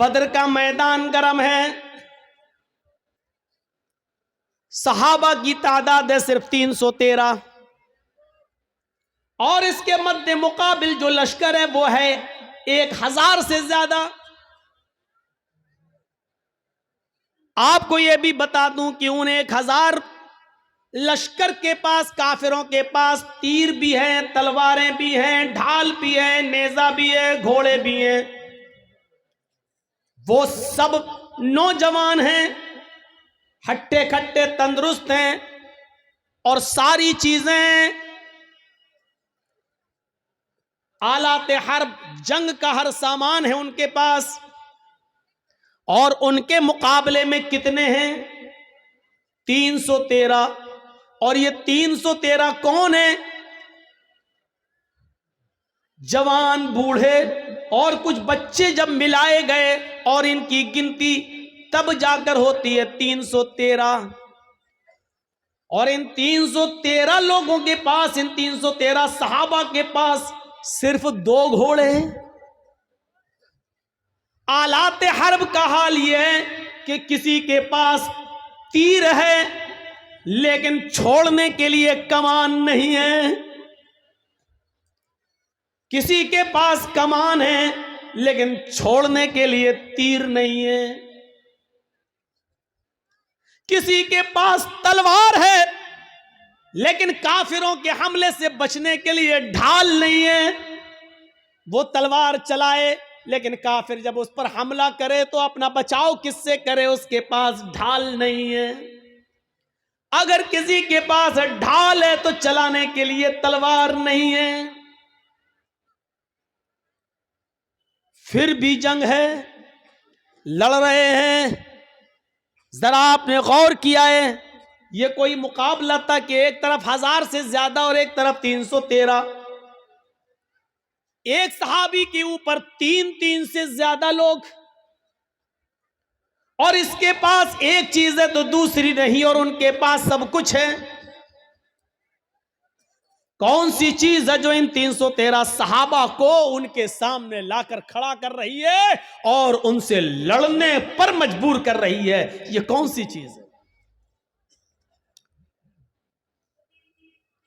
बदर का मैदान गर्म है, सहाबा की तादाद है सिर्फ 313 और इसके मध्य मुकाबिल जो लश्कर है वो है 1000 से ज्यादा। आपको यह भी बता दूं कि उन 1000 लश्कर के पास, काफिरों के पास तीर भी हैं, तलवारें भी हैं, ढाल भी है, नेजा भी है, घोड़े भी हैं। वो सब नौजवान हैं, हट्टे खट्टे तंदुरुस्त हैं और सारी चीजें आलाते हर्ब, जंग का हर सामान है उनके पास। और उनके मुकाबले में कितने हैं? 313। और ये 313 कौन है? जवान, बूढ़े और कुछ बच्चे जब मिलाए गए और इनकी गिनती तब जाकर होती है 313। और इन 313 लोगों के पास, इन 313 सहाबा के पास सिर्फ 2 घोड़े हैं। आलाते हर्ब का हाल यह है कि किसी के पास तीर है लेकिन छोड़ने के लिए कमान नहीं है, किसी के पास कमान है लेकिन छोड़ने के लिए तीर नहीं है, किसी के पास तलवार है लेकिन काफिरों के हमले से बचने के लिए ढाल नहीं है। वो तलवार चलाए लेकिन काफिर जब उस पर हमला करे तो अपना बचाव किससे करे? उसके पास ढाल नहीं है। अगर किसी के पास ढाल है तो चलाने के लिए तलवार नहीं है। फिर भी जंग है, लड़ रहे हैं। जरा आपने गौर किया है, ये कोई मुकाबला था कि एक तरफ 1000 से ज्यादा और एक तरफ 313। एक सहाबी के ऊपर 3 से ज्यादा लोग, और इसके पास एक चीज है तो दूसरी नहीं, और उनके पास सब कुछ है। कौन सी चीज है जो इन 313 सहाबा को उनके सामने लाकर खड़ा कर रही है और उनसे लड़ने पर मजबूर कर रही है? ये कौन सी चीज है?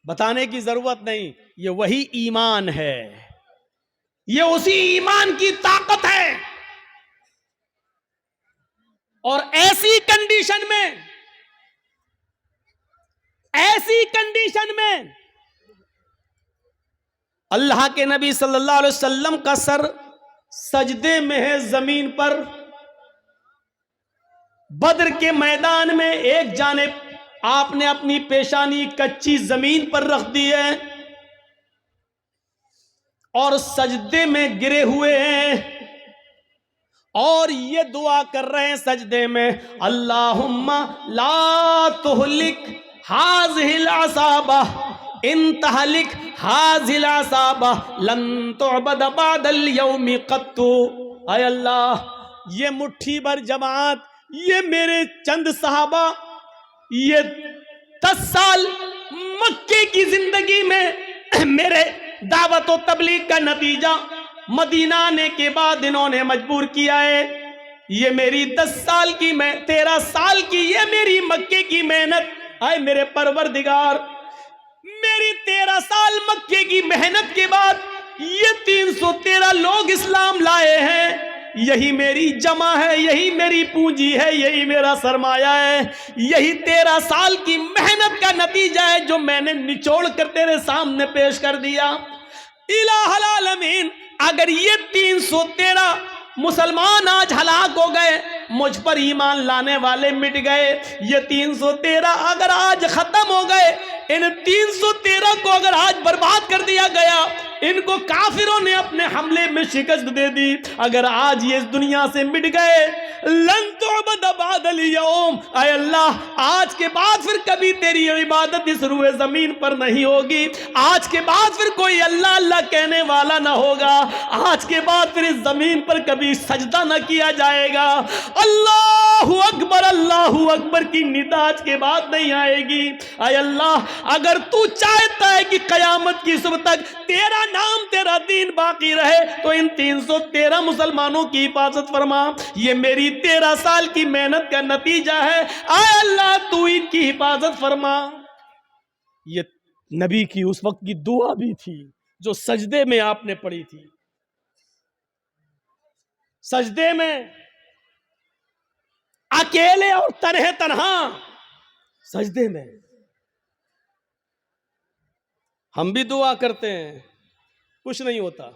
बताने की जरूरत नहीं, ये वही ईमान है। ये उसी ईमान की ताकत है। और ऐसी कंडीशन में अल्लाह के नबी सल्लल्लाहु अलैहि वसल्लम का सर सजदे में है जमीन पर। बद्र के मैदान में एक जानिब आपने अपनी पेशानी कच्ची जमीन पर रख दी है और सजदे में गिरे हुए हैं और ये दुआ कर रहे हैं सजदे में, अल्लाहुम्मा ला तुहलिक हाज़िहिल असाबा इन तहलिक हाज़िल असाबा लन तुअबद बअदल यौमि क़त्तु। आय अल्लाह, ये मुट्ठी भर जमात, ये मेरे चंद सहाबा, ये 10 साल मक्के की जिंदगी में मेरे दावत और तबलीग का नतीजा मदीना आने के बाद इन्होंने मजबूर किया है। ये मेरी 10 साल की, मैं 13 साल की, ये मेरी मक्के की मेहनत, आए मेरे परवरदिगार, मेरी 13 साल मक्के की मेहनत के बाद ये 313 लोग इस्लाम लाए हैं। यही मेरी जमा है, यही मेरी पूंजी है, यही मेरा सरमाया है, यही 13 साल की मेहनत का नतीजा है जो मैंने निचोड़ कर तेरे सामने पेश कर दिया। इलाहुल आलमीन, अगर ये 313 मुसलमान आज हलाक हो गए, मुझ पर ईमान लाने वाले मिट गए, ये 313 अगर आज खत्म हो गए, इन 313 को अगर आज बर्बाद कर दिया गया, इनको काफिरों ने अपने हमले में शिकस्त दे दी, अगर आज ये इस दुनिया से मिट गए, लन तुअबद बअदल यौम, ऐ अल्लाह आज के बाद फिर कभी तेरी इबादत इस रूए जमीन पर नहीं होगी, आज के बाद फिर कोई अल्लाह अल्लाह कहने वाला ना होगा, आज के बाद फिर इस जमीन पर कभी सजदा ना किया जाएगा। अल्लाहू अकबर की निदा आज के बाद नहीं आएगी। ऐ अल्लाह अगर तू चाहता है कि कयामत की सुबह तक तेरा नाम तेरा दीन बाकी रहे तो इन 313 मुसलमानों की हिफाजत फरमा। ये मेरी 13 साल की मेहनत का नतीजा है। ऐ अल्लाह तू इनकी हिफाजत फरमा। ये नबी की उस वक्त की दुआ भी थी जो सजदे में आपने पढ़ी थी। सजदे में अकेले और तन्हा सजदे में हम भी दुआ करते हैं, कुछ नहीं होता।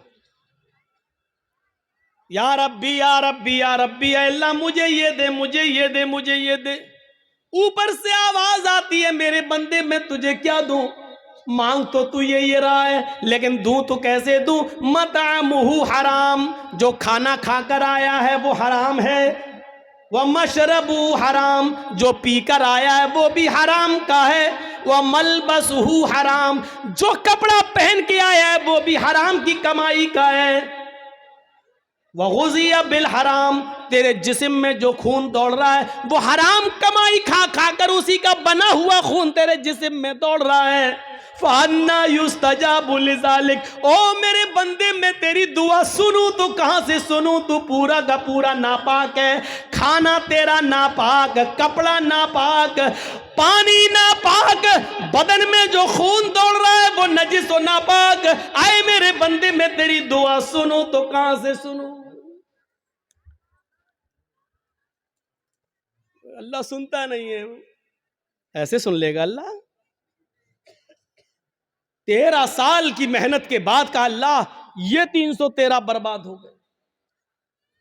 या रब्बी या रब्बी या रब्बी, अल्लाह मुझे ये दे, मुझे ये दे, मुझे ये दे। ऊपर से आवाज आती है मेरे बंदे मैं तुझे क्या दूं, मांग तो तू ये रहा है लेकिन दूं तो कैसे दूं। मतामुहु हराम, जो खाना खाकर आया है वो हराम है। वह मशरबु हराम, जो पीकर आया है वो भी हराम का है। वह मलबसहु हराम, जो कपड़ा पहन के आया है वो भी हराम की कमाई का है। वह गुज़िया बिल हराम, तेरे जिस्म में जो खून दौड़ रहा है वो हराम कमाई खा खाकर उसी का बना हुआ खून तेरे जिस्म में दौड़ रहा है। फ़अन्ना युस्तजाबु लिज़ालिक, ओ मेरे बंदे मैं तेरी दुआ सुनूं तो कहां से सुनूं, तू पूरा का पूरा नापाक है। खाना तेरा नापाक, कपड़ा नापाक, पानी नापाक, बदन में जो खून दौड़ रहा है वो नजिस और नापाक। आए मेरे बंदे मैं तेरी दुआ सुनूं तो कहां से सुनूं। अल्लाह सुनता नहीं है, ऐसे सुन लेगा अल्लाह। 13 साल की मेहनत के बाद का अल्लाह ये 313 बर्बाद हो गए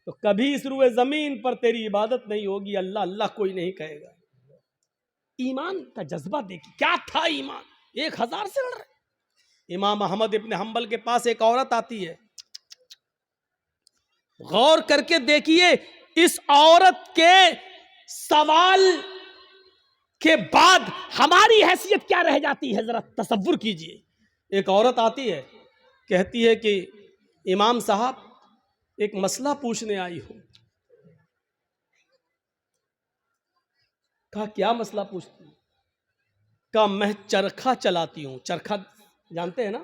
तो कभी इस रूए जमीन पर तेरी इबादत नहीं होगी। अल्लाह अल्लाह कोई नहीं कहेगा। ईमान का जज्बा देखिए, क्या था ईमान। 1000 से लड़ रहे। इमाम अहमद इब्न हंबल के पास एक औरत आती है, गौर करके देखिए इस औरत के सवाल के बाद हमारी हैसियत क्या रह जाती है, जरा तसव्वुर कीजिए। एक औरत आती है, कहती है कि इमाम साहब एक मसला पूछने आई हूं। कहा क्या मसला पूछती हूं? कहा मैं चरखा चलाती हूं। चरखा जानते हैं ना,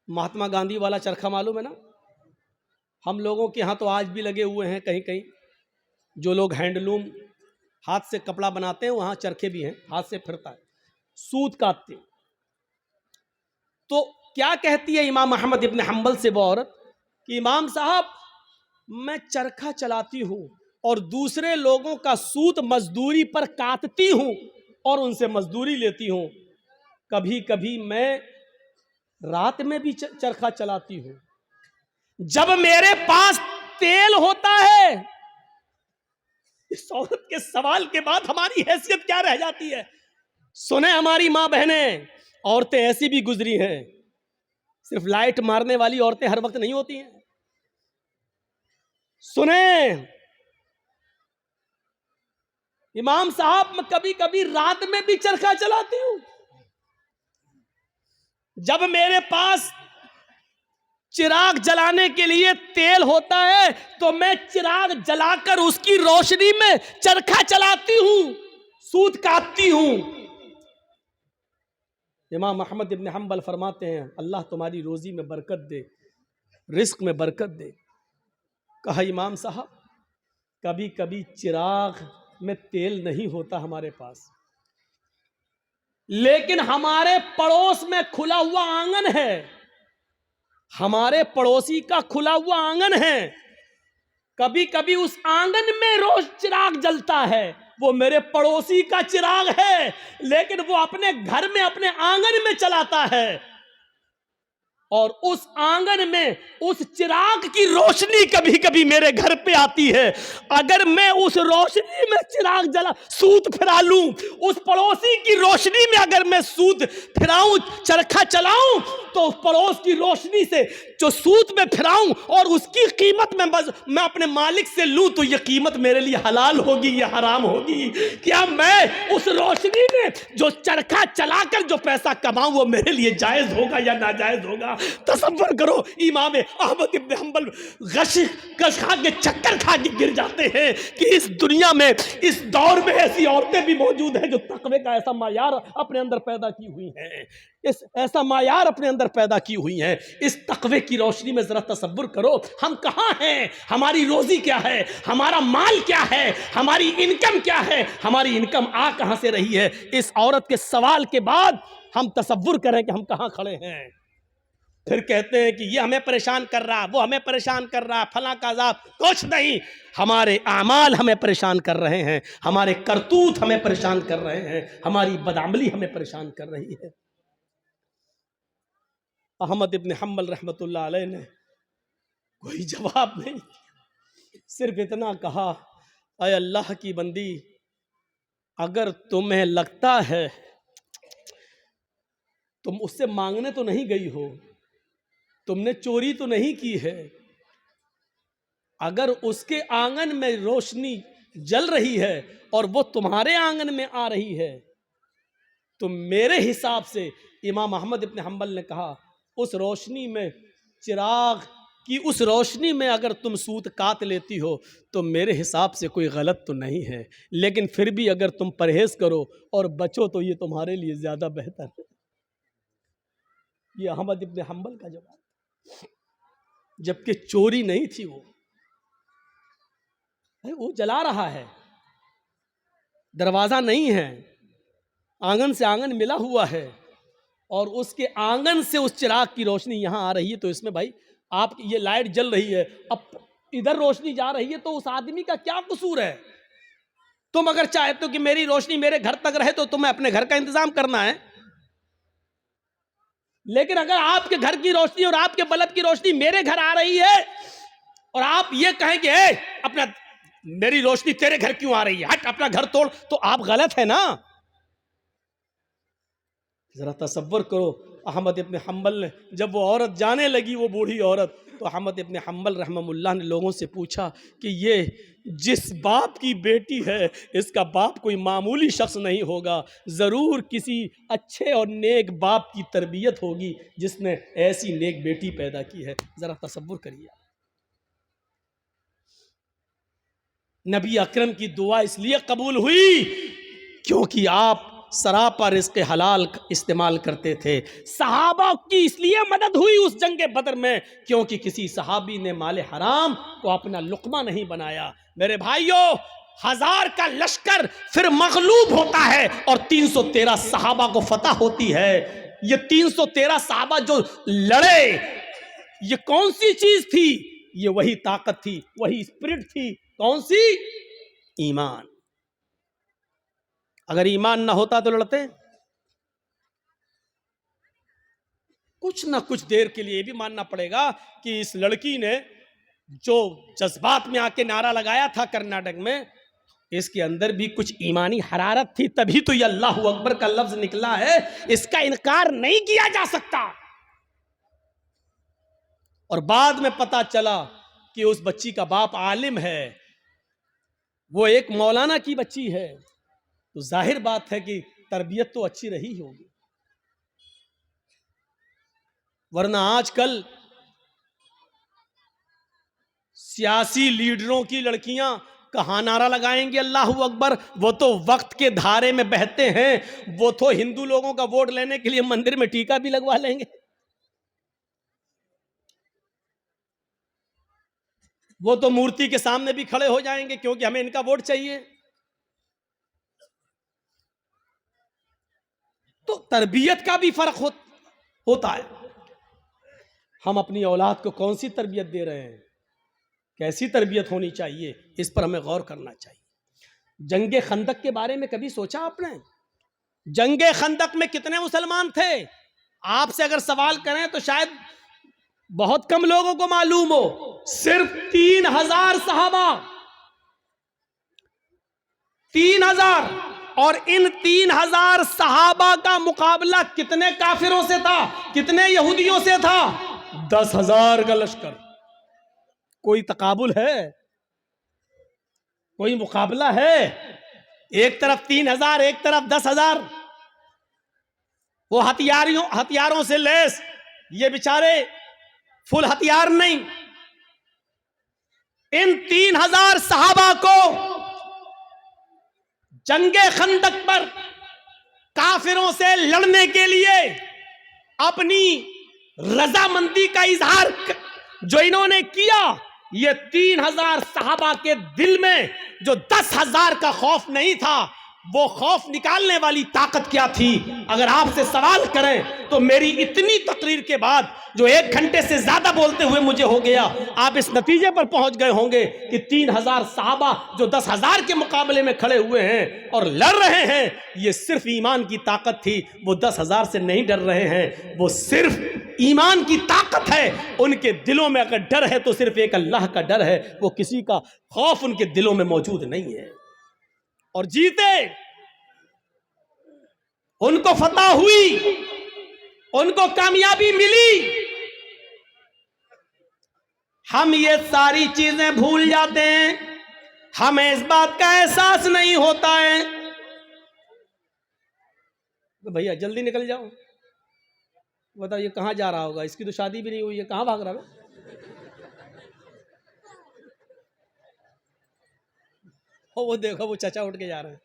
महात्मा गांधी वाला चरखा मालूम है ना। हम लोगों के यहाँ तो आज भी लगे हुए हैं कहीं कहीं। जो लोग हैंडलूम हाथ से कपड़ा बनाते हैं वहां चरखे भी हैं, हाथ से फिरता है, सूत काटते हैं। तो क्या कहती है इमाम अहमद इब्न हंबल से वो औरत कि इमाम साहब मैं चरखा चलाती हूं और दूसरे लोगों का सूत मजदूरी पर काटती हूं और उनसे मजदूरी लेती हूं। कभी कभी मैं रात में भी चरखा चलाती हूं। जब मेरे पास तेल होता है। इस औरत के सवाल के बाद हमारी हैसियत क्या रह जाती है। सुने हमारी मां बहनें, औरतें ऐसी भी गुजरी हैं। सिर्फ लाइट मारने वाली औरतें हर वक्त नहीं होती हैं। सुने इमाम साहब मैं कभी कभी रात में भी चरखा चलाती हूं। जब मेरे पास चिराग जलाने के लिए तेल होता है तो मैं चिराग जलाकर उसकी रोशनी में चरखा चलाती हूं, सूत काटती हूं। इमाम अहमद इब्न हंबल फरमाते हैं अल्लाह तुम्हारी रोजी में बरकत दे, रिस्क में बरकत दे। कहा इमाम साहब कभी कभी चिराग में तेल नहीं होता हमारे पास, लेकिन हमारे पड़ोस में खुला हुआ आंगन है, हमारे पड़ोसी का खुला हुआ आंगन है। कभी कभी उस आंगन में रोज चिराग जलता है, वो मेरे पड़ोसी का चिराग है, लेकिन वो अपने घर में अपने आंगन में चलाता है। और उस आंगन में उस चिराग की रोशनी कभी कभी मेरे घर पे आती है। अगर मैं उस रोशनी में चिराग जला सूत फिरा लूं, उस पड़ोसी की रोशनी में अगर मैं सूत फिराऊं, चरखा चलाऊं, तो उस पड़ोस की रोशनी से जो सूत में फिराऊं और उसकी कीमत मैं अपने मालिक से लूं, तो यह कीमत मेरे लिए हलाल होगी या हराम होगी? क्या मैं उस रोशनी में जो चरखा चलाकर जो पैसा कमाऊं वो मेरे लिए जायज होगा या नाजायज होगा? तसव्वुर करो, इमाम अहमद इब्न हंबल गश खा के चक्कर खा के गिर जाते हैं कि इस दुनिया में, इस दौर में ऐसी औरतें भी मौजूद हैं जो तकवे का ऐसा मायार अपने अंदर पैदा की हुई हैं, इस ऐसा मायार अपने अंदर पैदा की हुई हैं। इस तकवे की रोशनी में जरा तसव्वुर करो, हम कहाँ हैं, हमारी रोजी क्या है, हमारा माल क्या है, हमारी इनकम क्या है, हमारी इनकम आ कहाँ से रही है? इस औरत के सवाल के बाद हम तसव्वुर करें कि हम कहाँ खड़े हैं। फिर कहते हैं कि ये हमें परेशान कर रहा, वो हमें परेशान कर रहा, फला का अज़ाब। कुछ नहीं, हमारे आमाल हमें परेशान कर रहे हैं, हमारे करतूत हमें परेशान कर रहे हैं, हमारी बदअमली हमें परेशान कर रही है। अहमद इब्न हंबल रहमतुल्लाह अलैह ने कोई जवाब नहीं, सिर्फ इतना कहा, ऐ अल्लाह की बंदी, अगर तुम्हें लगता है, तुम उससे मांगने तो नहीं गई हो, तुमने चोरी तो नहीं की है, अगर उसके आंगन में रोशनी जल रही है और वो तुम्हारे आंगन में आ रही है, तो मेरे हिसाब से, इमाम अहमद इब्न हंबल ने कहा, उस रोशनी में, चिराग की उस रोशनी में अगर तुम सूत काट लेती हो तो मेरे हिसाब से कोई गलत तो नहीं है, लेकिन फिर भी अगर तुम परहेज करो और बचो तो ये तुम्हारे लिए ज़्यादा बेहतर है। ये अहमद इब्न हंबल का जवाब, जबकि चोरी नहीं थी, वो जला रहा है, दरवाज़ा नहीं है, आंगन से आंगन मिला हुआ है और उसके आंगन से उस चिराग की रोशनी यहाँ आ रही है, तो इसमें भाई आप ये लाइट जल रही है, अब इधर रोशनी जा रही है, तो उस आदमी का क्या कसूर है? तुम अगर चाहते हो कि मेरी रोशनी मेरे घर तक रहे तो तुम्हें अपने घर का इंतजाम करना है, लेकिन अगर आपके घर की रोशनी और आपके बल्ब की रोशनी मेरे घर आ रही है और आप ये कहें कि अपना मेरी रोशनी तेरे घर क्यों आ रही है, हट अपना घर तोड़, तो आप गलत है ना। जरा तसव्वुर करो, अहमद इब्न हंबल ने जब वो औरत जाने लगी, वो बूढ़ी औरत, तो अहमद इब्न हंबल रहमतुल्लाह ने लोगों से पूछा कि ये जिस बाप की बेटी है, इसका बाप कोई मामूली शख्स नहीं होगा, ज़रूर किसी अच्छे और नेक बाप की तरबियत होगी जिसने ऐसी नेक बेटी पैदा की है। ज़रा तसव्वुर करिए, नबी अकरम की दुआ इसलिए कबूल हुई क्योंकि आप सरापा रिज़्क़ हलाल इस्तेमाल करते थे। सहाबा की इसलिए मदद हुई उस जंग बदर में क्योंकि किसी सहाबी ने माले हराम को अपना लुक़मा नहीं बनाया। मेरे भाइयों, 1000 का लश्कर फिर मगलूब होता है और 313 सहाबा को फतह होती है। ये 313 सहाबा जो लड़े, ये कौन सी चीज थी? ये वही ताकत थी, वही स्पिरिट थी। कौन सी? ईमान। अगर ईमान ना होता तो लड़ते? कुछ ना कुछ देर के लिए ये भी मानना पड़ेगा कि इस लड़की ने जो जज्बात में आके नारा लगाया था कर्नाटक में, इसके अंदर भी कुछ ईमानी हरारत थी, तभी तो ये अल्लाहु अकबर का लफ्ज निकला है। इसका इनकार नहीं किया जा सकता। और बाद में पता चला कि उस बच्ची का बाप आलिम है, वो एक मौलाना की बच्ची है, तो जाहिर बात है कि तरबियत तो अच्छी रही होगी। वरना आजकल सियासी लीडरों की लड़कियां कहाँ नारा लगाएंगी अल्लाहु अकबर? वो तो वक्त के धारे में बहते हैं। वो तो हिंदू लोगों का वोट लेने के लिए मंदिर में टीका भी लगवा लेंगे। वो तो मूर्ति के सामने भी खड़े हो जाएंगे क्योंकि हमें इनका वोट चाहिए। तो तरबियत का भी फर्क होता है। हम अपनी औलाद को कौन सी तरबियत दे रहे हैं, कैसी तरबियत होनी चाहिए, इस पर हमें गौर करना चाहिए। जंगे खंदक के बारे में कभी सोचा आपने? जंगे खंदक में कितने मुसलमान थे? आपसे अगर सवाल करें तो शायद बहुत कम लोगों को मालूम हो, सिर्फ 3000 सहाबा, 3000, और इन 3000 सहाबा का मुकाबला कितने काफिरों से था, कितने यहूदियों से था? 10,000 का लश्कर। कोई तकाबुल है? कोई मुकाबला है? एक तरफ 3000, एक तरफ 10,000, वो हथियारों से लैस, ये बेचारे फुल हथियार नहीं। इन 3000 सहाबा को जंगे खंदक पर काफिरों से लड़ने के लिए अपनी रजामंदी का इजहार जो इन्होंने किया, ये 3000 सहाबा के दिल में जो 10,000 का खौफ नहीं था, वो खौफ निकालने वाली ताकत क्या थी? अगर आपसे सवाल करें तो मेरी इतनी तकरीर के बाद जो 1 घंटे से ज्यादा बोलते हुए मुझे हो गया, आप इस नतीजे पर पहुंच गए होंगे कि 3000 सहाबा जो 10,000 के मुकाबले में खड़े हुए हैं और लड़ रहे हैं, ये सिर्फ ईमान की ताकत थी। वो 10,000 से नहीं डर रहे हैं, वो सिर्फ ईमान की ताकत है। उनके दिलों में अगर डर है तो सिर्फ एक अल्लाह का डर है, वो किसी का खौफ उनके दिलों में मौजूद नहीं है। और जीते, उनको फतह हुई, उनको कामयाबी मिली। हम ये सारी चीजें भूल जाते हैं, हमें इस बात का एहसास नहीं होता है। तो भैया जल्दी निकल जाओ, बताओ ये कहां जा रहा होगा? इसकी तो शादी भी नहीं हुई है, कहां भाग रहा है? वो देखो, वो चाचा उठ के जा रहे हैं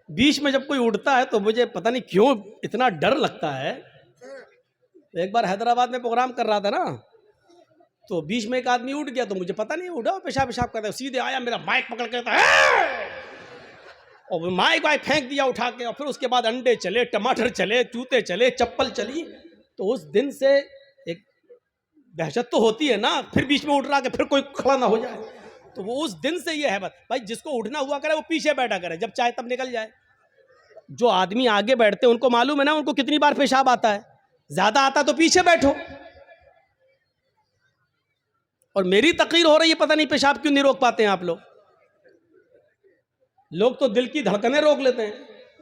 बीच में जब कोई उठता है तो मुझे पता नहीं क्यों इतना डर लगता है। एक बार हैदराबाद में प्रोग्राम कर रहा था ना, तो बीच में एक आदमी उठ गया, तो मुझे पता नहीं, उठा पेशाब करता है, सीधे आया, मेरा माइक पकड़ के और माइक वाइक फेंक दिया उठा के। और फिर उसके बाद अंडे चले, टमाटर चले, जूते चले, चप्पल चली। तो उस दिन से एक दहशत तो होती है ना, फिर बीच में उठ रहा कि फिर कोई खड़ा ना हो जाए। तो वो उस दिन से ये है बस भाई, जिसको उठना हुआ करे वो पीछे बैठा करे, जब चाहे तब निकल जाए। जो आदमी आगे बैठते हैं उनको मालूम है ना उनको कितनी बार पेशाब आता है, ज्यादा आता तो पीछे बैठो। और मेरी तकरीर हो रही है, पता नहीं पेशाब क्यों नहीं रोक पाते हैं आप लोग। लोग तो दिल की धड़कनें रोक लेते हैं।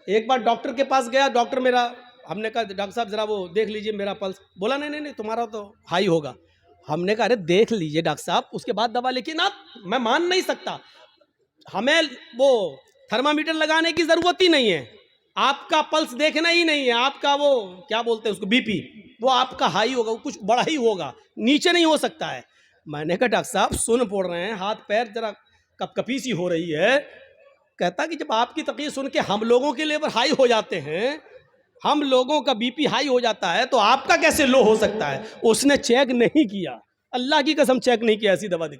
एक बार डॉक्टर के पास गया, डॉक्टर मेरा, हमने कहा डॉक्टर साहब जरा वो देख लीजिए मेरा पल्स। बोला नहीं नहीं तुम्हारा तो हाई होगा। हमने कहा अरे देख लीजिए डॉक्टर साहब, उसके बाद दवा। लेकिन आप, मैं मान नहीं सकता, हमें वो थर्मामीटर लगाने की जरूरत ही नहीं है, आपका पल्स देखना ही नहीं है, आपका वो क्या बोलते हैं उसको, बीपी, वो आपका हाई होगा, वो कुछ बड़ा ही होगा, नीचे नहीं हो सकता है। मैंने कहा डॉक्टर साहब सुन पड़ रहे हैं, हाथ पैर जरा कपकपी सी हो रही है। कहता कि जब आपकी तकलीफ सुन के हम लोगों के लेवल हाई हो जाते हैं, हम लोगों का बीपी हाई हो जाता है, तो आपका कैसे लो हो सकता है? उसने चेक नहीं किया, अल्लाह की कसम चेक नहीं किया, ऐसी दवा दी।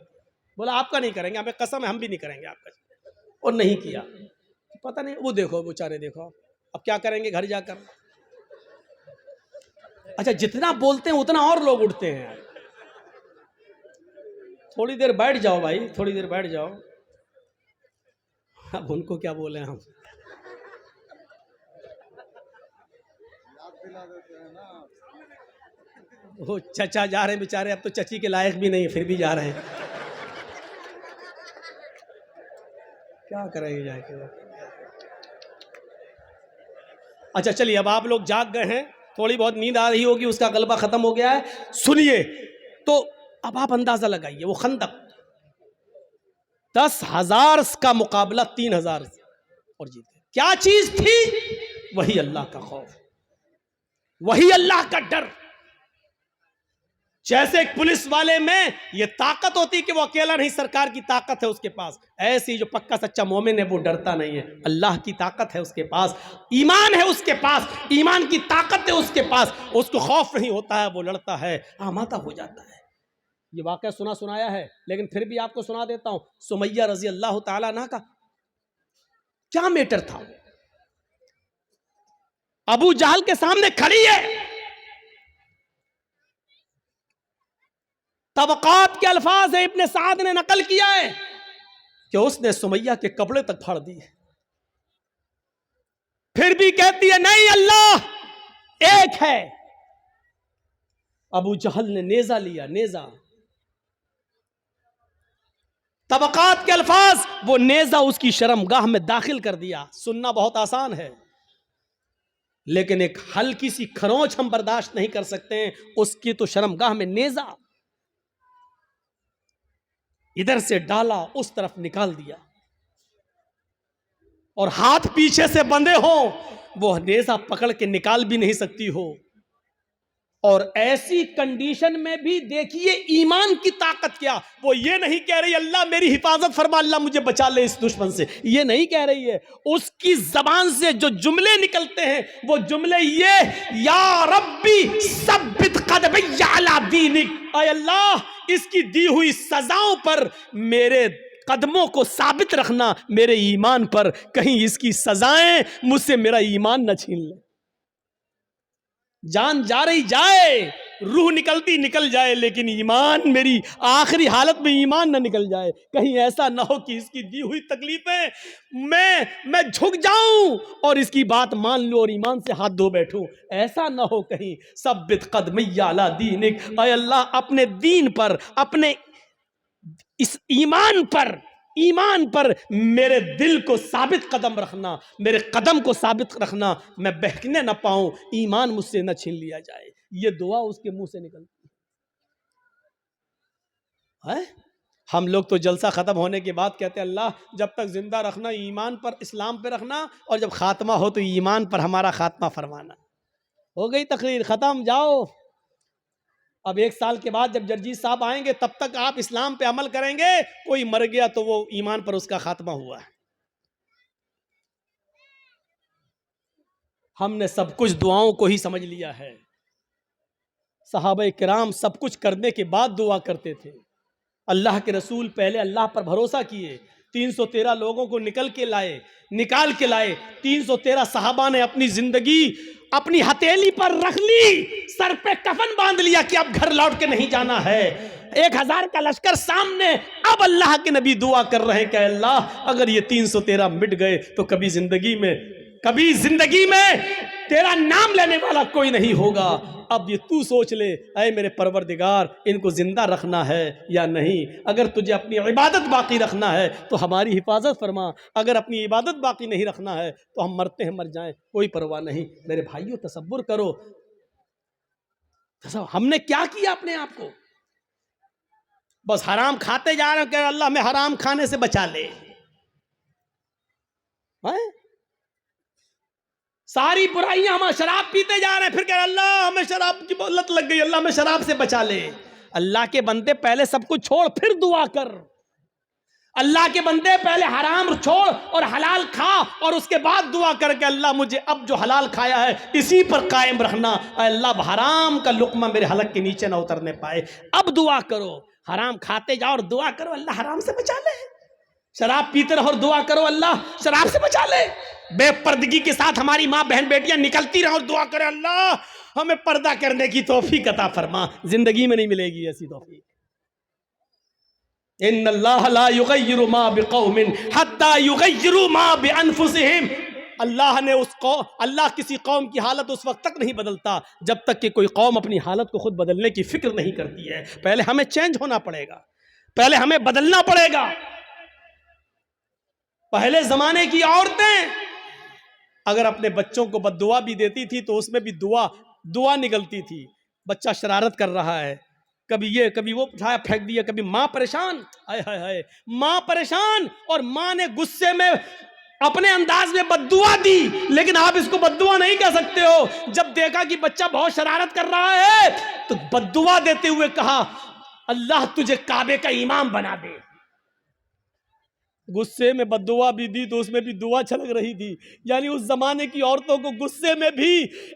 बोला आपका नहीं करेंगे, हमें कसम है हम भी नहीं करेंगे आपका, और नहीं किया। पता नहीं, वो देखो बेचारे, देखो अब क्या करेंगे घर जाकर। अच्छा, जितना बोलते हैं उतना और लोग उठते हैं। थोड़ी देर बैठ जाओ भाई, थोड़ी देर बैठ जाओ। अब उनको क्या बोले हम। वो चचा जा रहे हैं बेचारे, अब तो चची के लायक भी नहीं, फिर भी जा रहे हैं। क्या करेंगे जाके। अच्छा चलिए, अब आप लोग जाग गए हैं, थोड़ी बहुत नींद आ रही होगी, उसका गलबा खत्म हो गया है। सुनिए, तो अब आप अंदाजा लगाइए, वो खंदक 10,000 का मुकाबला 3,000 और जीते। क्या चीज थी? वही अल्लाह का खौफ, वही अल्लाह का डर। जैसे एक पुलिस वाले में ये ताकत होती कि वो अकेला नहीं, सरकार की ताकत है उसके पास, ऐसी जो पक्का सच्चा मोमिन है वो डरता नहीं है। अल्लाह की ताकत है उसके पास, ईमान है उसके पास, ईमान की ताकत है उसके पास, उसको खौफ नहीं होता है, वो लड़ता है, आमादा हो जाता है। ये वाकया सुनाया है, लेकिन फिर भी आपको सुना देता हूं। सुमैया रजी अल्लाह ताला अन्हा का क्या मैटर था। अबू जहल के सामने खड़ी है, तबकात के अल्फाज है, इब्ने साद ने नकल किया है कि उसने सुमैया के कपड़े तक फाड़ दिए। फिर भी कहती है नहीं, अल्लाह एक है। अबू जहल ने नेजा लिया, नेजा, तबकात के अल्फाज, वो नेजा उसकी शर्मगाह में दाखिल कर दिया। सुनना बहुत आसान है, लेकिन एक हल्की सी खरोंच हम बर्दाश्त नहीं कर सकते हैं, उसकी तो शर्मगाह में नेजा। इधर से डाला, उस तरफ निकाल दिया, और हाथ पीछे से बंधे हो, वो नेजा पकड़ के निकाल भी नहीं सकती हो। और ऐसी कंडीशन में भी देखिए ईमान की ताकत क्या, वो ये नहीं कह रही अल्लाह मेरी हिफाजत फरमा, अल्लाह मुझे बचा ले इस दुश्मन से, ये नहीं कह रही है। उसकी जबान से जो जुमले निकलते हैं वो जुमले ये, या रब्बी सब्बित कदमी अला दीनिक, ऐ अल्लाह इसकी दी हुई सजाओं पर मेरे कदमों को साबित रखना, मेरे ईमान पर, कहीं इसकी सजाएं मुझसे मेरा ईमान न छीन ले। जान जा रही जाए, रूह निकलती निकल जाए, लेकिन ईमान, मेरी आखिरी हालत में ईमान ना निकल जाए। कहीं ऐसा ना हो कि इसकी दी हुई तकलीफें मैं झुक जाऊं और इसकी बात मान लूं और ईमान से हाथ धो बैठूं, ऐसा ना हो कहीं। सब्बित कदमैया अला दीनिक, ऐ अल्लाह अपने दीन पर, अपने इस ईमान पर मेरे दिल को साबित कदम रखना, मेरे कदम को साबित रखना, मैं बहकने ना पाऊं, ईमान मुझसे न छीन लिया जाए। ये दुआ उसके मुंह से निकलती है। हम लोग तो जलसा खत्म होने के बाद कहते हैं अल्लाह जब तक जिंदा रखना ईमान पर, इस्लाम पे रखना, और जब खात्मा हो तो ईमान पर हमारा खात्मा फरमाना। हो गई तकरीर, खत्म, जाओ। अब 1 साल के बाद जब जर्जी साहब आएंगे तब तक आप इस्लाम पे अमल करेंगे। कोई मर गया तो वो ईमान पर उसका खात्मा हुआ है। हमने सब कुछ दुआओं को ही समझ लिया है। सहाबा किराम सब कुछ करने के बाद दुआ करते थे। अल्लाह के रसूल पहले अल्लाह पर भरोसा किए, 313 लोगों को निकाल के लाए। 313 सहाबा ने अपनी जिंदगी अपनी हथेली पर रख ली, सर पे कफन बांध लिया कि अब घर लौट के नहीं जाना है। 1000 का लश्कर सामने, अब अल्लाह के नबी दुआ कर रहे हैं कि अल्लाह अगर ये 313 मिट गए तो कभी जिंदगी में तेरा नाम लेने वाला कोई नहीं होगा। अब ये तू सोच ले, ऐ मेरे परवरदिगार, इनको जिंदा रखना है या नहीं। अगर तुझे अपनी इबादत बाकी रखना है तो हमारी हिफाजत फरमा, अगर अपनी इबादत बाकी नहीं रखना है तो हम मरते हैं मर जाएं, कोई परवाह नहीं। मेरे भाइयों तसव्वुर करो, हमने क्या किया अपने आप को। बस हराम खाते जा रहे हैं, अल्लाह हमें हराम खाने से बचा ले। सारी बुराइयां, हम शराब पीते जा रहे हैं, फिर कह अल्लाह हमें शराब की लत लग गई, अल्लाह हमें शराब से बचा ले। अल्लाह के बंदे पहले सब कुछ छोड़ फिर दुआ कर। अल्लाह के बंदे पहले हराम छोड़ और हलाल खा, और उसके बाद दुआ करके अल्लाह मुझे अब जो हलाल खाया है इसी पर कायम रखना। अल्लाह हराम का लुकमा मेरे हलक के नीचे ना उतरने पाए। अब दुआ करो, हराम खाते जाओ और दुआ करो अल्लाह हराम से बचा ले। शराब पीते रहो और दुआ करो अल्लाह शराब से बचा ले। बेपर्दगी के साथ हमारी माँ बहन बेटियां निकलती रहो और दुआ करे अल्लाह हमें पर्दा करने की तौफीक अता फरमा। जिंदगी में नहीं मिलेगी ऐसी तौफीक। इन्नल्लाह ला युगय्यिरु मा बिकौमिन हत्ता युगय्यिरु मा बिअनफुसिहिम। अल्लाह किसी कौम की हालत उस वक्त तक नहीं बदलता जब तक कि कोई कौम अपनी हालत को खुद बदलने की फिक्र नहीं करती है। पहले हमें चेंज होना पड़ेगा, पहले हमें बदलना पड़ेगा। पहले जमाने की औरतें अगर अपने बच्चों को बद्दुआ भी देती थी तो उसमें भी दुआ निकलती थी। बच्चा शरारत कर रहा है, कभी ये कभी वो उठाया फेंक दिया, कभी माँ परेशान, हाय हाय हाय माँ परेशान, और माँ ने गुस्से में अपने अंदाज में बद्दुआ दी। लेकिन आप इसको बद्दुआ नहीं कह सकते हो। जब देखा कि बच्चा बहुत शरारत कर रहा है तो बद्दुआ देते हुए कहा अल्लाह तुझे काबे का इमाम बना दे। गुस्से में बद्दुआ भी दी तो उसमें भी दुआ छलक रही थी। यानी उस जमाने की औरतों को गुस्से में भी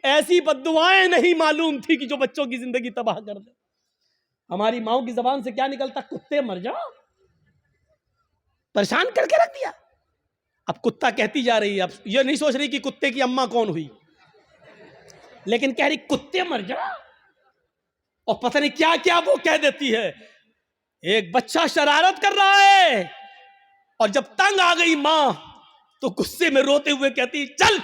ऐसी बद्दुआएं नहीं मालूम थी कि जो बच्चों की जिंदगी तबाह कर दे। हमारी माओ की जबान से क्या निकलता, कुत्ते मर जाओ, परेशान करके रख दिया। अब कुत्ता कहती जा रही है, अब ये नहीं सोच रही कि कुत्ते की अम्मा कौन हुई, लेकिन कह रही कुत्ते मर जाओ, और पता नहीं क्या क्या वो कह देती है। एक बच्चा शरारत कर रहा है और जब तंग आ गई मां तो गुस्से में रोते हुए कहती चल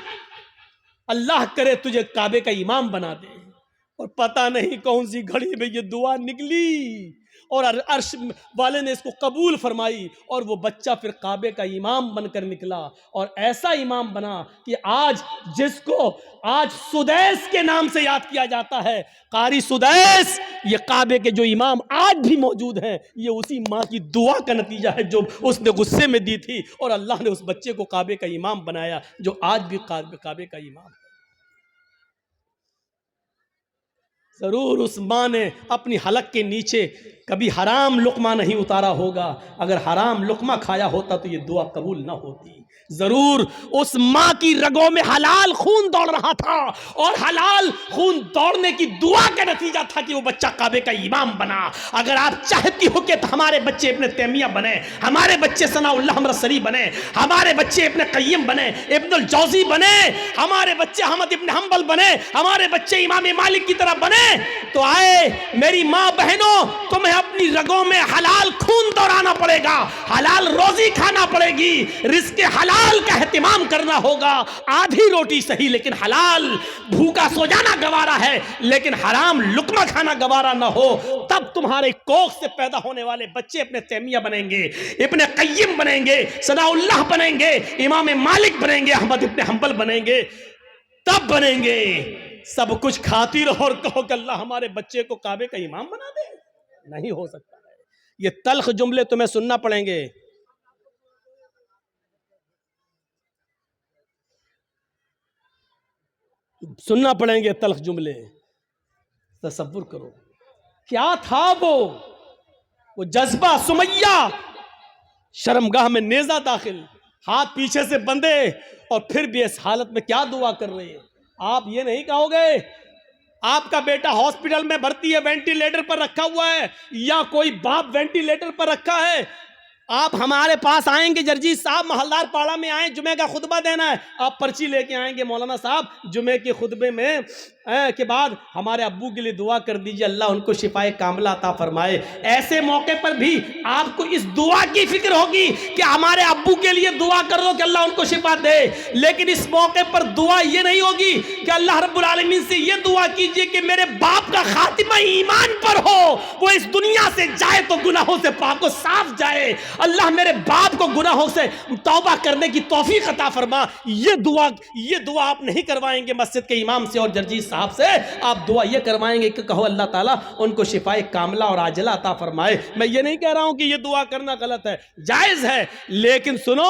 अल्लाह करे तुझे काबे का इमाम बना दे। और पता नहीं कौन सी घड़ी में ये दुआ निकली और अर्श वाले ने इसको कबूल फरमाई और वो बच्चा फिर काबे का इमाम बनकर निकला। और ऐसा इमाम बना कि आज जिसको आज सुदैस के नाम से याद किया जाता है, कारी सुदैस, ये काबे के जो इमाम आज भी मौजूद हैं, ये उसी माँ की दुआ का नतीजा है जो उसने गुस्से में दी थी और अल्लाह ने उस बच्चे को काबे का इमाम बनाया, जो आज भी काबे का इमाम है। जरूर उस माँ ने अपनी हलक के नीचे कभी हराम लुकमा नहीं उतारा होगा। अगर हराम लुकमा खाया होता तो ये दुआ कबूल ना होती। जरूर उस माँ की रगों में हलाल खून दौड़ रहा था और हलाल खून दौड़ने की दुआ का नतीजा था कि वो बच्चा काबे का इमाम बना। अगर आप चाहती हो कि हमारे बच्चे इब्न तैमिया बने, हमारे बच्चे सनाउल्लाह हमरसरी बने, हमारे बच्चे इब्न क़य्यिम बने, इब्नुल जौज़ी बने, हमारे बच्चे अहमद इब्न हंबल बने, हमारे बच्चे इमाम मालिक की तरह बने, तो आए मेरी माँ बहनों, तुम्हें अपनी रगों में हलाल खून दौड़ाना पड़ेगा, हलाल रोजी खाना पड़ेगी, रिज़्क़ हलाल का एहतिमाम करना होगा। आधी रोटी सही लेकिन हलाल, भूखा सो जाना गवारा है लेकिन हराम लुकमा खाना गवारा ना हो। तब तुम्हारे कोख से पैदा होने वाले बच्चे इब्न तैमिया बनेंगे, इब्न क़य्यिम बनेंगे, सनाउल्लाह बनेंगे, इमाम मालिक बनेंगे, अहमद इब्न हंबल बनेंगे, तब बनेंगे। सब कुछ खाती रहो और कहो कि अल्लाह हमारे बच्चे को काबे का इमाम बना दे, नहीं हो सकता है। ये तल्ख जुमले तुम्हें सुनना पड़ेंगे। सुनना पड़ेंगे तल्ख जुमले। तसव्वुर करो क्या था वो जज्बा। सुमैया शर्मगाह में नेजा दाखिल, हाथ पीछे से बंधे और फिर भी इस हालत में क्या दुआ कर रही है। आप ये नहीं कहोगे आपका बेटा हॉस्पिटल में भर्ती है, वेंटिलेटर पर रखा हुआ है, या कोई बाप वेंटिलेटर पर रखा है, आप हमारे पास आएंगे, जर्जी साहब महलदार पाड़ा में आए, जुमे का खुतबा देना है, आप पर्ची लेके आएंगे, मौलाना साहब जुमे के खुतबे में के बाद हमारे अब्बू के लिए दुआ कर दीजिए, अल्लाह उनको शिफाए कामिला अता फरमाए। ऐसे मौके पर भी आपको इस दुआ की फिक्र होगी कि हमारे अब्बू के लिए दुआ कर दो कि अल्लाह उनको शिफा दे, लेकिन इस मौके पर दुआ ये नहीं होगी कि अल्लाह रब्बुल आलमीन से ये दुआ कीजिए कि मेरे बाप का खातिमा ईमान पर हो, वो इस दुनिया से जाए तो गुनाहों से पाक व साफ जाए, अल्लाह मेरे बाप को गुनाहों से तौबा करने की तौफीक अता फरमा। ये दुआ आप नहीं करवाएंगे मस्जिद के इमाम से और जर्जी साहब से, आप दुआ ये करवाएंगे कि कहो अल्लाह ताला उनको शिफाए कामिला और आजिला अता फरमाए। मैं ये नहीं कह रहा हूं कि ये दुआ करना गलत है, जायज है, लेकिन सुनो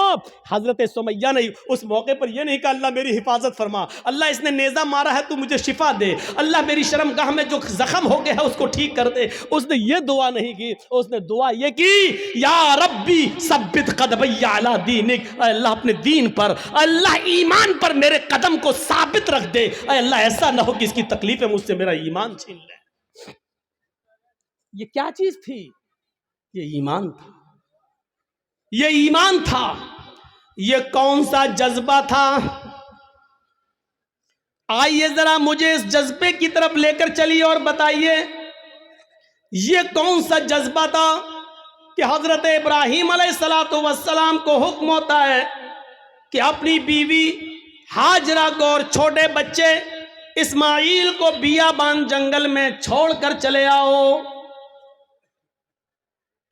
हजरत सुमैया ने उस मौके पर ये नहीं कहा अल्लाह मेरी हिफाजत फरमा, अल्लाह इसने नेजा मारा है तू मुझे शिफा दे, अल्लाह मेरी शर्मगाह में जो जख्म हो गया है उसको ठीक कर दे। उसने ये दुआ नहीं की, उसने दुआ ये की या रब्बी सब्बित कदमैया अला दीनिक, अल्लाह अपने दीन पर, अल्लाह ईमान पर मेरे कदम को साबित रख दे, अल्लाह ऐसा ना हो कि इसकी तकलीफें मुझसे मेरा ईमान छीन ले। ये क्या चीज थी? ये ईमान था, ये ईमान था। ये कौन सा जज्बा था? आइए जरा मुझे इस जज्बे की तरफ लेकर चलिए और बताइए ये कौन सा जज्बा था कि हजरत इब्राहीम अलैहिस्सलातु वस्सलाम को हुक्म होता है कि अपनी बीवी हाजरा को और छोटे बच्चे इस्माइल को बियाबान जंगल में छोड़कर चले आओ।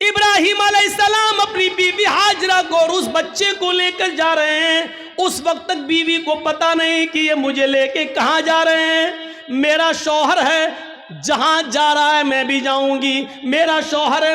इब्राहीम अलैहिस्सलाम अपनी बीवी हाजरा को और उस बच्चे को लेकर जा रहे हैं। उस वक्त तक बीवी को पता नहीं कि ये मुझे लेके कहां जा रहे हैं। मेरा शौहर है, जहां जा रहा है मैं भी जाऊंगी, मेरा शौहर है,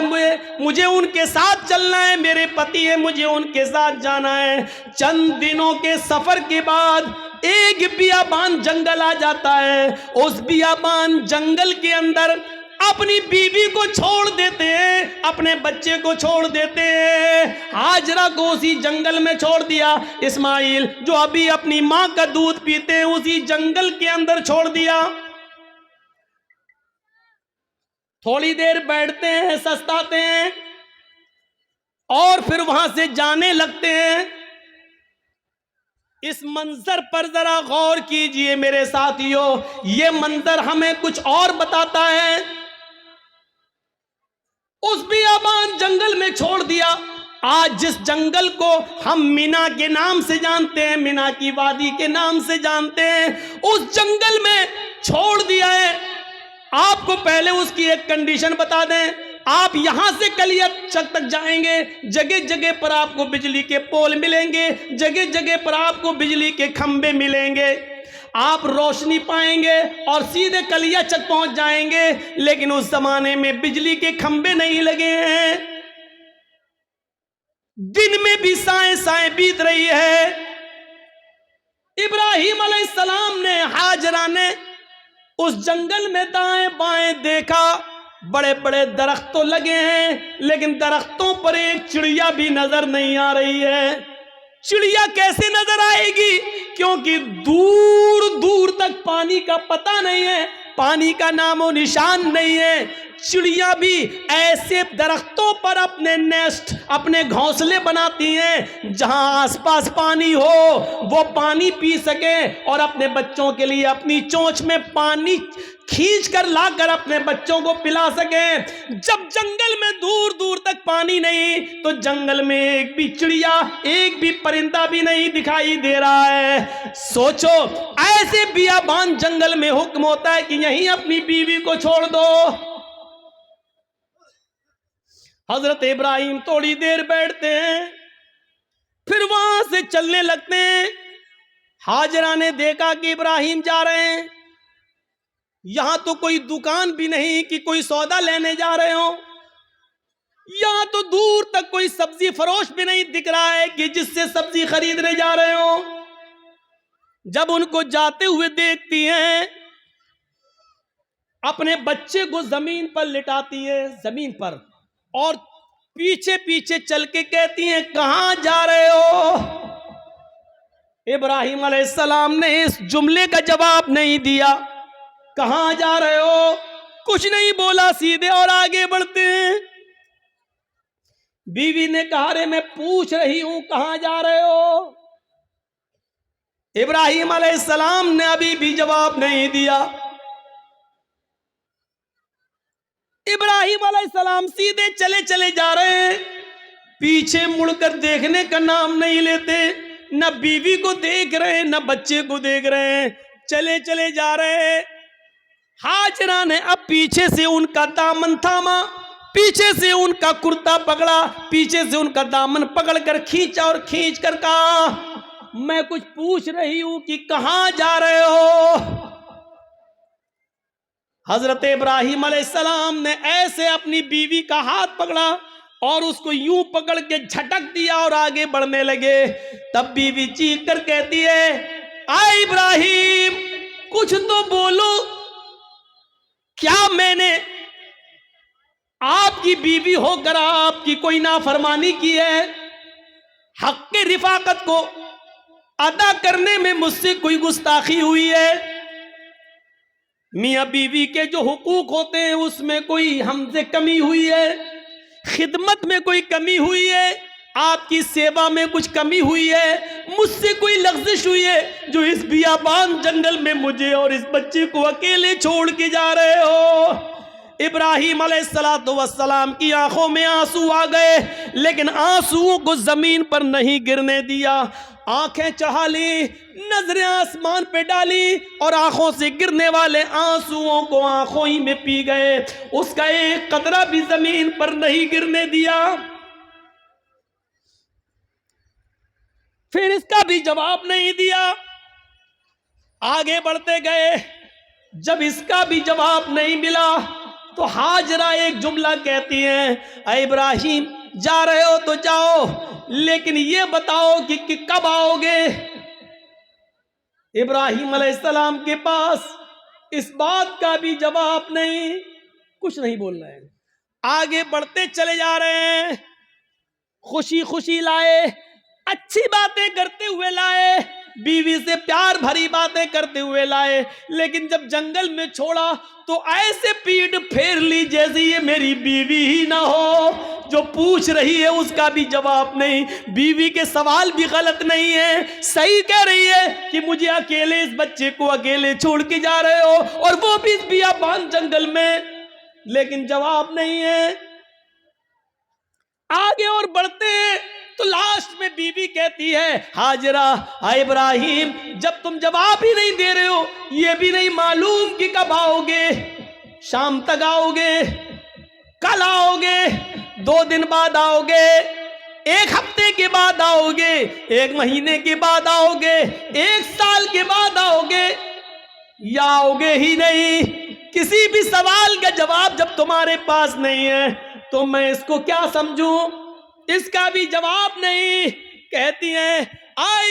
मुझे उनके साथ चलना है, मेरे पति है, मुझे उनके साथ जाना है। चंद दिनों के सफर के बाद एक बियाबान जंगल आ जाता है। उस बियाबान जंगल के अंदर अपनी बीवी को छोड़ देते हैं, अपने बच्चे को छोड़ देते हैं। हाजरा को उसी जंगल में छोड़ दिया। इस्माइल जो अभी अपनी मां का दूध पीते हैं उसी जंगल के अंदर छोड़ दिया। थोड़ी देर बैठते हैं, सस्ताते हैं और फिर वहां से जाने लगते हैं। इस मंजर पर जरा गौर कीजिए मेरे साथियों, ये मंजर हमें कुछ और बताता है। उस बियाबान जंगल में छोड़ दिया आज जिस जंगल को हम मीना के नाम से जानते हैं, मीना की वादी के नाम से जानते हैं, उस जंगल में छोड़ दिया है। आपको पहले उसकी एक कंडीशन बता दें, आप यहां से कलियाचक तक जाएंगे, जगह जगह पर आपको बिजली के पोल मिलेंगे, जगह जगह पर आपको बिजली के खंबे मिलेंगे, आप रोशनी पाएंगे और सीधे कलियाचक पहुंच जाएंगे। लेकिन उस जमाने में बिजली के खंबे नहीं लगे हैं, दिन में भी साएं साएं बीत रही है। इब्राहिम अलैहिस्सलाम ने, हाजरा ने उस जंगल में दाएं बाएं देखा, बड़े बड़े दरख्त तो लगे हैं, लेकिन दरख्तों पर एक चिड़िया भी नजर नहीं आ रही है। चिड़िया कैसे नजर आएगी? क्योंकि दूर दूर तक पानी का पता नहीं है, पानी का नामो निशान नहीं है। चिड़िया भी ऐसे दरख्तों पर अपने नेस्ट, अपने घोंसले बनाती हैं जहां आसपास पानी हो, वो पानी पी सके और अपने बच्चों के लिए अपनी चोंच में पानी खींच कर लाकर अपने बच्चों को पिला सके। जब जंगल में दूर दूर तक पानी नहीं, तो जंगल में एक भी चिड़िया, एक भी परिंदा भी नहीं दिखाई दे रहा है। सोचो, ऐसे बियाबान जंगल में हुक्म होता है कि यहीं अपनी बीवी को छोड़ दो। हजरत इब्राहिम थोड़ी देर बैठते हैं, फिर वहां से चलने लगते हैं। हाजरा ने देखा कि इब्राहिम जा रहे हैं, यहां तो कोई दुकान भी नहीं कि कोई सौदा लेने जा रहे हो, यहां तो दूर तक कोई सब्जी फरोश भी नहीं दिख रहा है कि जिससे सब्जी खरीदने जा रहे हो। जब उनको जाते हुए देखती हैं, अपने बच्चे को जमीन पर लिटाती है, जमीन पर, और पीछे पीछे चल के कहती हैं, कहां जा रहे हो? इब्राहिम अलैहिस्सलाम ने इस जुमले का जवाब नहीं दिया। कहां जा रहे हो कुछ नहीं बोला, सीधे और आगे बढ़ते हैं। बीवी ने कहा, रे मैं पूछ रही हूं कहां जा रहे हो? इब्राहिम अलैहिस्सलाम ने अभी भी जवाब नहीं दिया। इब्राहिम अलैहिस्सलाम सीधे चले चले जा रहे हैं, पीछे मुड़कर देखने का नाम नहीं लेते। न बीवी को देख रहे हैं, न बच्चे को देख रहे हैं, चले चले जा रहे हैं। हाजरा ने अब पीछे से उनका दामन थामा, पीछे से उनका कुर्ता पकड़ा, पीछे से उनका दामन पकड़कर खींचा और खींच कर कहा, मैं कुछ पूछ रही हूं कि कहां जा रहे हो? हजरत इब्राहिम अलैहिस्सलाम ने ऐसे अपनी बीवी का हाथ पकड़ा और उसको यूं पकड़ के झटक दिया और आगे बढ़ने लगे। तब बीवी चीख कर कहती है, आए इब्राहिम, कुछ तो बोलो, क्या मैंने आपकी बीवी होकर आपकी कोई नाफरमानी की है? हक के रिफाकत को अदा करने में मुझसे कोई गुस्ताखी हुई है? मियां बीवी के जो हुकूक होते हैं उसमें कोई हमसे कमी हुई है? खिदमत में कोई कमी हुई है? आपकी सेवा में कुछ कमी हुई है? मुझसे कोई लग़्ज़िश हुई है जो इस बियाबान जंगल में मुझे और इस बच्चे को अकेले छोड़ के जा रहे हो? इब्राहिम अलैहिस्सलातु वस्सलाम की आंखों में आंसू आ गए, लेकिन आंसुओं को जमीन पर नहीं गिरने दिया। आंखें चढ़ा ली, नजरें आसमान पे डाली और आंखों से गिरने वाले आंसुओं को आंखों ही में पी गए। उसका एक कतरा भी जमीन पर नहीं गिरने दिया। फिर इसका भी जवाब नहीं दिया, आगे बढ़ते गए। जब इसका भी जवाब नहीं मिला तो हाजरा एक जुमला कहती हैं, ऐ इब्राहिम, जा रहे हो तो जाओ, लेकिन ये बताओ कि कब आओगे? इब्राहिम अलैहिस्सलाम के पास इस बात का भी जवाब नहीं, कुछ नहीं बोल रहे हैं। आगे बढ़ते चले जा रहे हैं, खुशी खुशी लाए, अच्छी बातें करते हुए लाए, बीवी से प्यार भरी बातें करते हुए लाए, लेकिन जब जंगल में छोड़ा तो ऐसे पीठ फेर ली जैसे ये मेरी बीवी ही ना हो। जो पूछ रही है उसका भी जवाब नहीं, बीवी के सवाल भी गलत नहीं है, सही कह रही है कि मुझे अकेले, इस बच्चे को अकेले छोड़ के जा रहे हो, और वो भी इस बियाबान जंगल में, लेकिन जवाब नहीं है। आगे और बढ़ते हैं तो लास्ट में बीवी कहती है, हाजरा इब्राहिम, जब तुम जवाब ही नहीं दे रहे हो, ये भी नहीं मालूम कि कब आओगे, शाम तक आओगे, कल आओगे, 2 दिन बाद आओगे, 1 हफ्ते के बाद आओगे, 1 महीने के बाद आओगे, 1 साल के बाद आओगे, या आओगे ही नहीं। किसी भी सवाल का जवाब जब तुम्हारे पास नहीं है तो मैं इसको क्या समझूं, इसका भी जवाब नहीं। कहती है,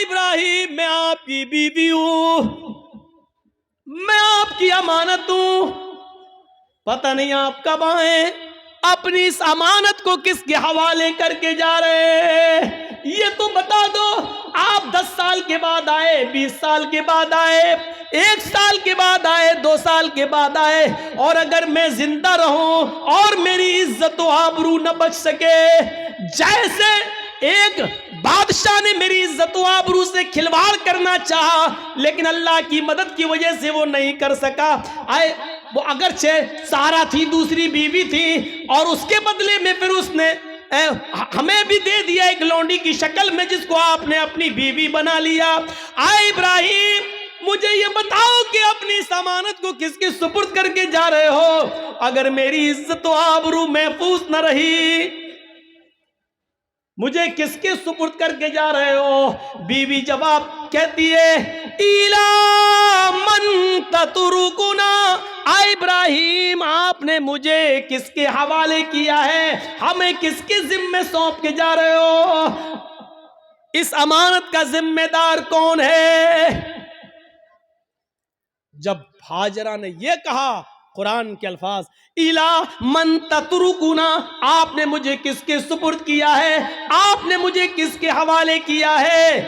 इब्राहिम, मैं आपकी बीवी हूं, मैं आपकी अमानत हूं, पता नहीं आप कब आए, अपनी इस अमानत को किसके हवाले करके जा रहे हैं, ये तो बता दो। आप 10 साल के बाद आए, 20 साल के बाद आए, 1 साल के बाद आए, 2 साल के बाद आए, और अगर मैं जिंदा रहूं और मेरी इज्जत व आबरू न बच सके, जैसे एक बादशाह ने मेरी इज्जत व आबरू से खिलवाड़ करना चाहा लेकिन अल्लाह की मदद की वजह से वो नहीं कर सका, वो अगरचे सारा थी, दूसरी बीवी थी, और उसके बदले में फिर उसने हमें भी दे दिया एक लौंडी की शक्ल में, जिसको आपने अपनी बीवी बना लिया। इब्राहिम, मुझे ये बताओ कि अपनी अमानत को किसके सुपुर्द करके जा रहे हो, अगर मेरी इज्जत व आबरू महफूज न रही, मुझे किसके सुपुर्द करके जा रहे हो। बीवी जवाब कहती है, इला मन ततरुकुना, इब्राहिम, आपने मुझे किसके हवाले किया है, हमें किसके जिम्मे सौंप के जा रहे हो, इस अमानत का जिम्मेदार कौन है। जब हाजरा ने यह कहा, कुरान के अल्फाज, इला मन ततरुकुना, आपने मुझे किसके सुपुर्द किया है, आपने मुझे किसके हवाले किया है,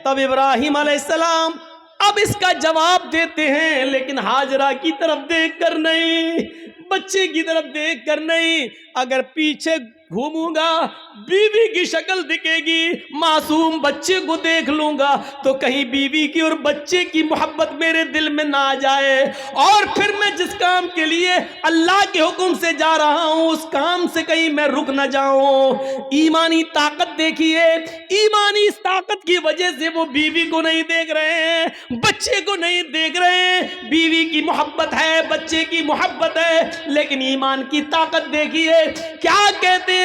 तब इब्राहिम अलैहिस्सलाम अब इसका जवाब देते हैं, लेकिन हाजरा की तरफ देखकर नहीं, बच्चे की तरफ देखकर नहीं। अगर पीछे घूमूंगा बीवी की शक्ल दिखेगी, मासूम बच्चे को देख लूंगा तो कहीं बीवी की और बच्चे की मोहब्बत मेरे दिल में ना आ जाए, और फिर मैं जिस काम के लिए अल्लाह के हुक्म से जा रहा हूं उस काम से कहीं मैं रुक ना जाऊं। ईमानी ताकत देखिए, ईमानी इस ताकत की वजह से वो बीवी को नहीं देख रहे हैं, बच्चे को नहीं देख रहे हैं। बीवी की मोहब्बत है, बच्चे की मोहब्बत है, लेकिन ईमान की ताकत देखिए, क्या कहते हैं,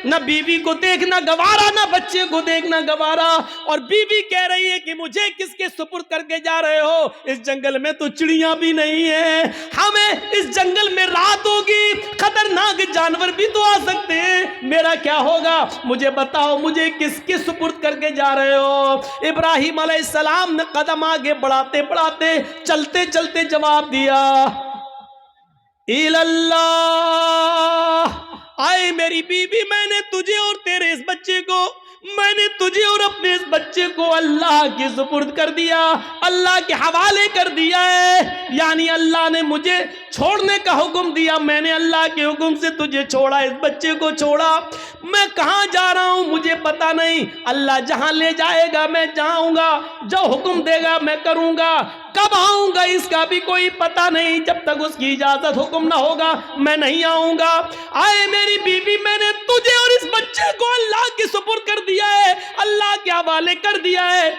न बीवी को देखना गवारा, न बच्चे को देखना गवारा, और बीवी कह रही है कि मुझे किसके सुपुर्द करके जा रहे हो, इस जंगल में तो चिड़ियां भी नहीं है, हमें इस जंगल में रात होगी, खतरनाक जानवर भी तो आ सकते हैं, मेरा क्या होगा, मुझे बताओ, मुझे किसके सुपुर्द करके जा रहे हो। इब्राहिम अलैहिस्सलाम ने कदम आगे बढ़ाते बढ़ाते, चलते चलते जवाब दिया, इल्लल्लाह, आए मेरी बीबी, मैंने तुझे और तेरे इस बच्चे को, मैंने तुझे और अपने इस बच्चे को अल्लाह के सुपुर्द कर दिया, अल्लाह के हवाले कर दिया है। यानी अल्लाह ने मुझे छोड़ने का हुक्म दिया, मैंने अल्लाह के हुक्म से तुझे छोड़ा, इस बच्चे को छोड़ा। मैं कहाँ जा रहा हूँ मुझे पता नहीं, अल्लाह जहाँ ले जाएगा मैं जाऊँगा, जो हुक्म देगा मैं करूँगा, कब आऊँगा इसका भी कोई पता नहीं, जब तक उसकी इजाज़त हुक्म ना होगा मैं नहीं आऊँगा। आए मेरी बीवी, मैंने तुझे और इस बच्चे को अल्लाह के सुपुर्द कर दिया है, अल्लाह के हवाले कर दिया है।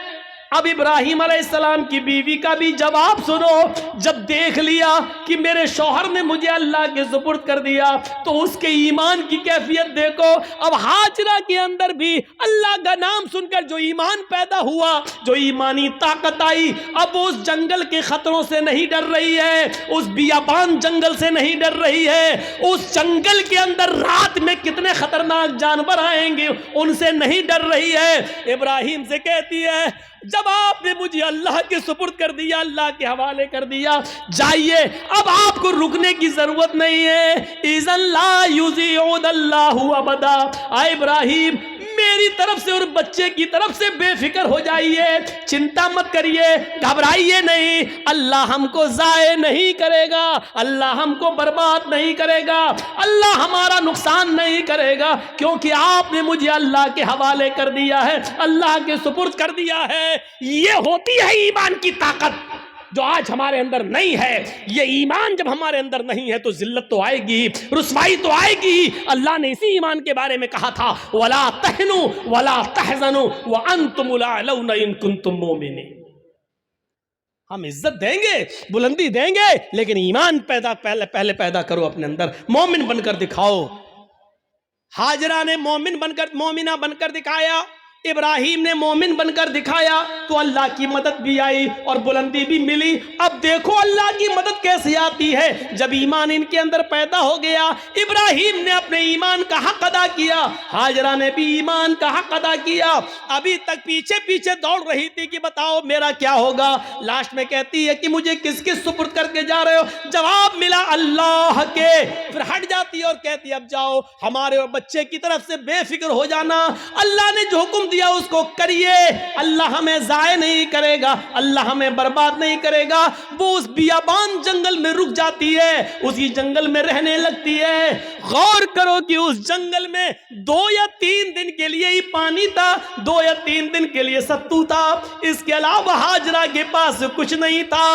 अब इब्राहिम अलैहिस्सलाम की बीवी का भी जवाब सुनो। जब देख लिया कि मेरे शौहर ने मुझे अल्लाह के सुपुर्द कर दिया तो उसके ईमान की कैफियत देखो। अब हाजरा के अंदर भी अल्लाह का नाम सुनकर जो ईमान पैदा हुआ, जो ईमानी ताकत आई, अब वो उस जंगल के खतरों से नहीं डर रही है, उस बियाबान जंगल से नहीं डर रही है, उस जंगल के अंदर रात में कितने खतरनाक जानवर आएंगे उनसे नहीं डर रही है। इब्राहिम से कहती है, जब आपने मुझे अल्लाह के सुपुर्द कर दिया, अल्लाह के हवाले कर दिया, जाइए, अब आपको रुकने की जरूरत नहीं है। इज़न ला युज़िउदल्लाहु अबदा। इब्राहिम, मेरी तरफ से और बच्चे की तरफ से बेफिक्र हो जाइए, चिंता मत करिए, घबराइए नहीं, अल्लाह हमको ज़ाये नहीं करेगा, अल्लाह हमको बर्बाद नहीं करेगा, अल्लाह हमारा नुकसान नहीं करेगा, क्योंकि आपने मुझे अल्लाह के हवाले कर दिया है, अल्लाह के सुपुर्द कर दिया है। ये होती है ईमान की ताकत, जो आज हमारे अंदर नहीं है। ये ईमान जब हमारे अंदर नहीं है तो जिल्लत तो आएगी, रुसवाई तो आएगी। अल्लाह ने इसी ईमान के बारे में कहा था, वला तहनु वला तहजनु व अंतुमुल अलौना इन कुंतुम मोमिनीन। हम इज्जत देंगे, बुलंदी देंगे, लेकिन ईमान पहले पैदा करो अपने अंदर, मोमिन बनकर दिखाओ। हाजरा ने मोमिना बनकर दिखाया, इब्राहिम ने मोमिन बनकर दिखाया, तो अल्लाह की मदद भी आई और बुलंदी भी मिली। अब देखो अल्लाह की मदद कैसे आती है, जब ईमान इनके अंदर पैदा हो गया। इब्राहिम ने अपने ईमान का हक अदा किया, हाजरा ने भी ईमान का हक अदा किया। अभी तक पीछे पीछे दौड़ रही थी कि बताओ मेरा क्या होगा। लास्ट में कहती है कि मुझे किसके सुपुर्द करके जा रहे हो। जवाब मिला अल्लाह के। फिर हट जाती है और कहती अब जाओ हमारे और बच्चे की तरफ से बेफिक्र हो जाना, अल्लाह ने जो हुक्म दिया उसको करिए, अल्लाह हमें जाए नहीं करेगा, अल्लाह हमें बर्बाद नहीं करेगा। वो उस बियाबान जंगल में रुक जाती है, उसी जंगल में रहने लगती है। गौर करो कि उस जंगल में 2 या 3 दिन के लिए ही पानी था, 2 या 3 दिन के लिए सत्तू था, इसके अलावा हाजरा के पास कुछ नहीं था।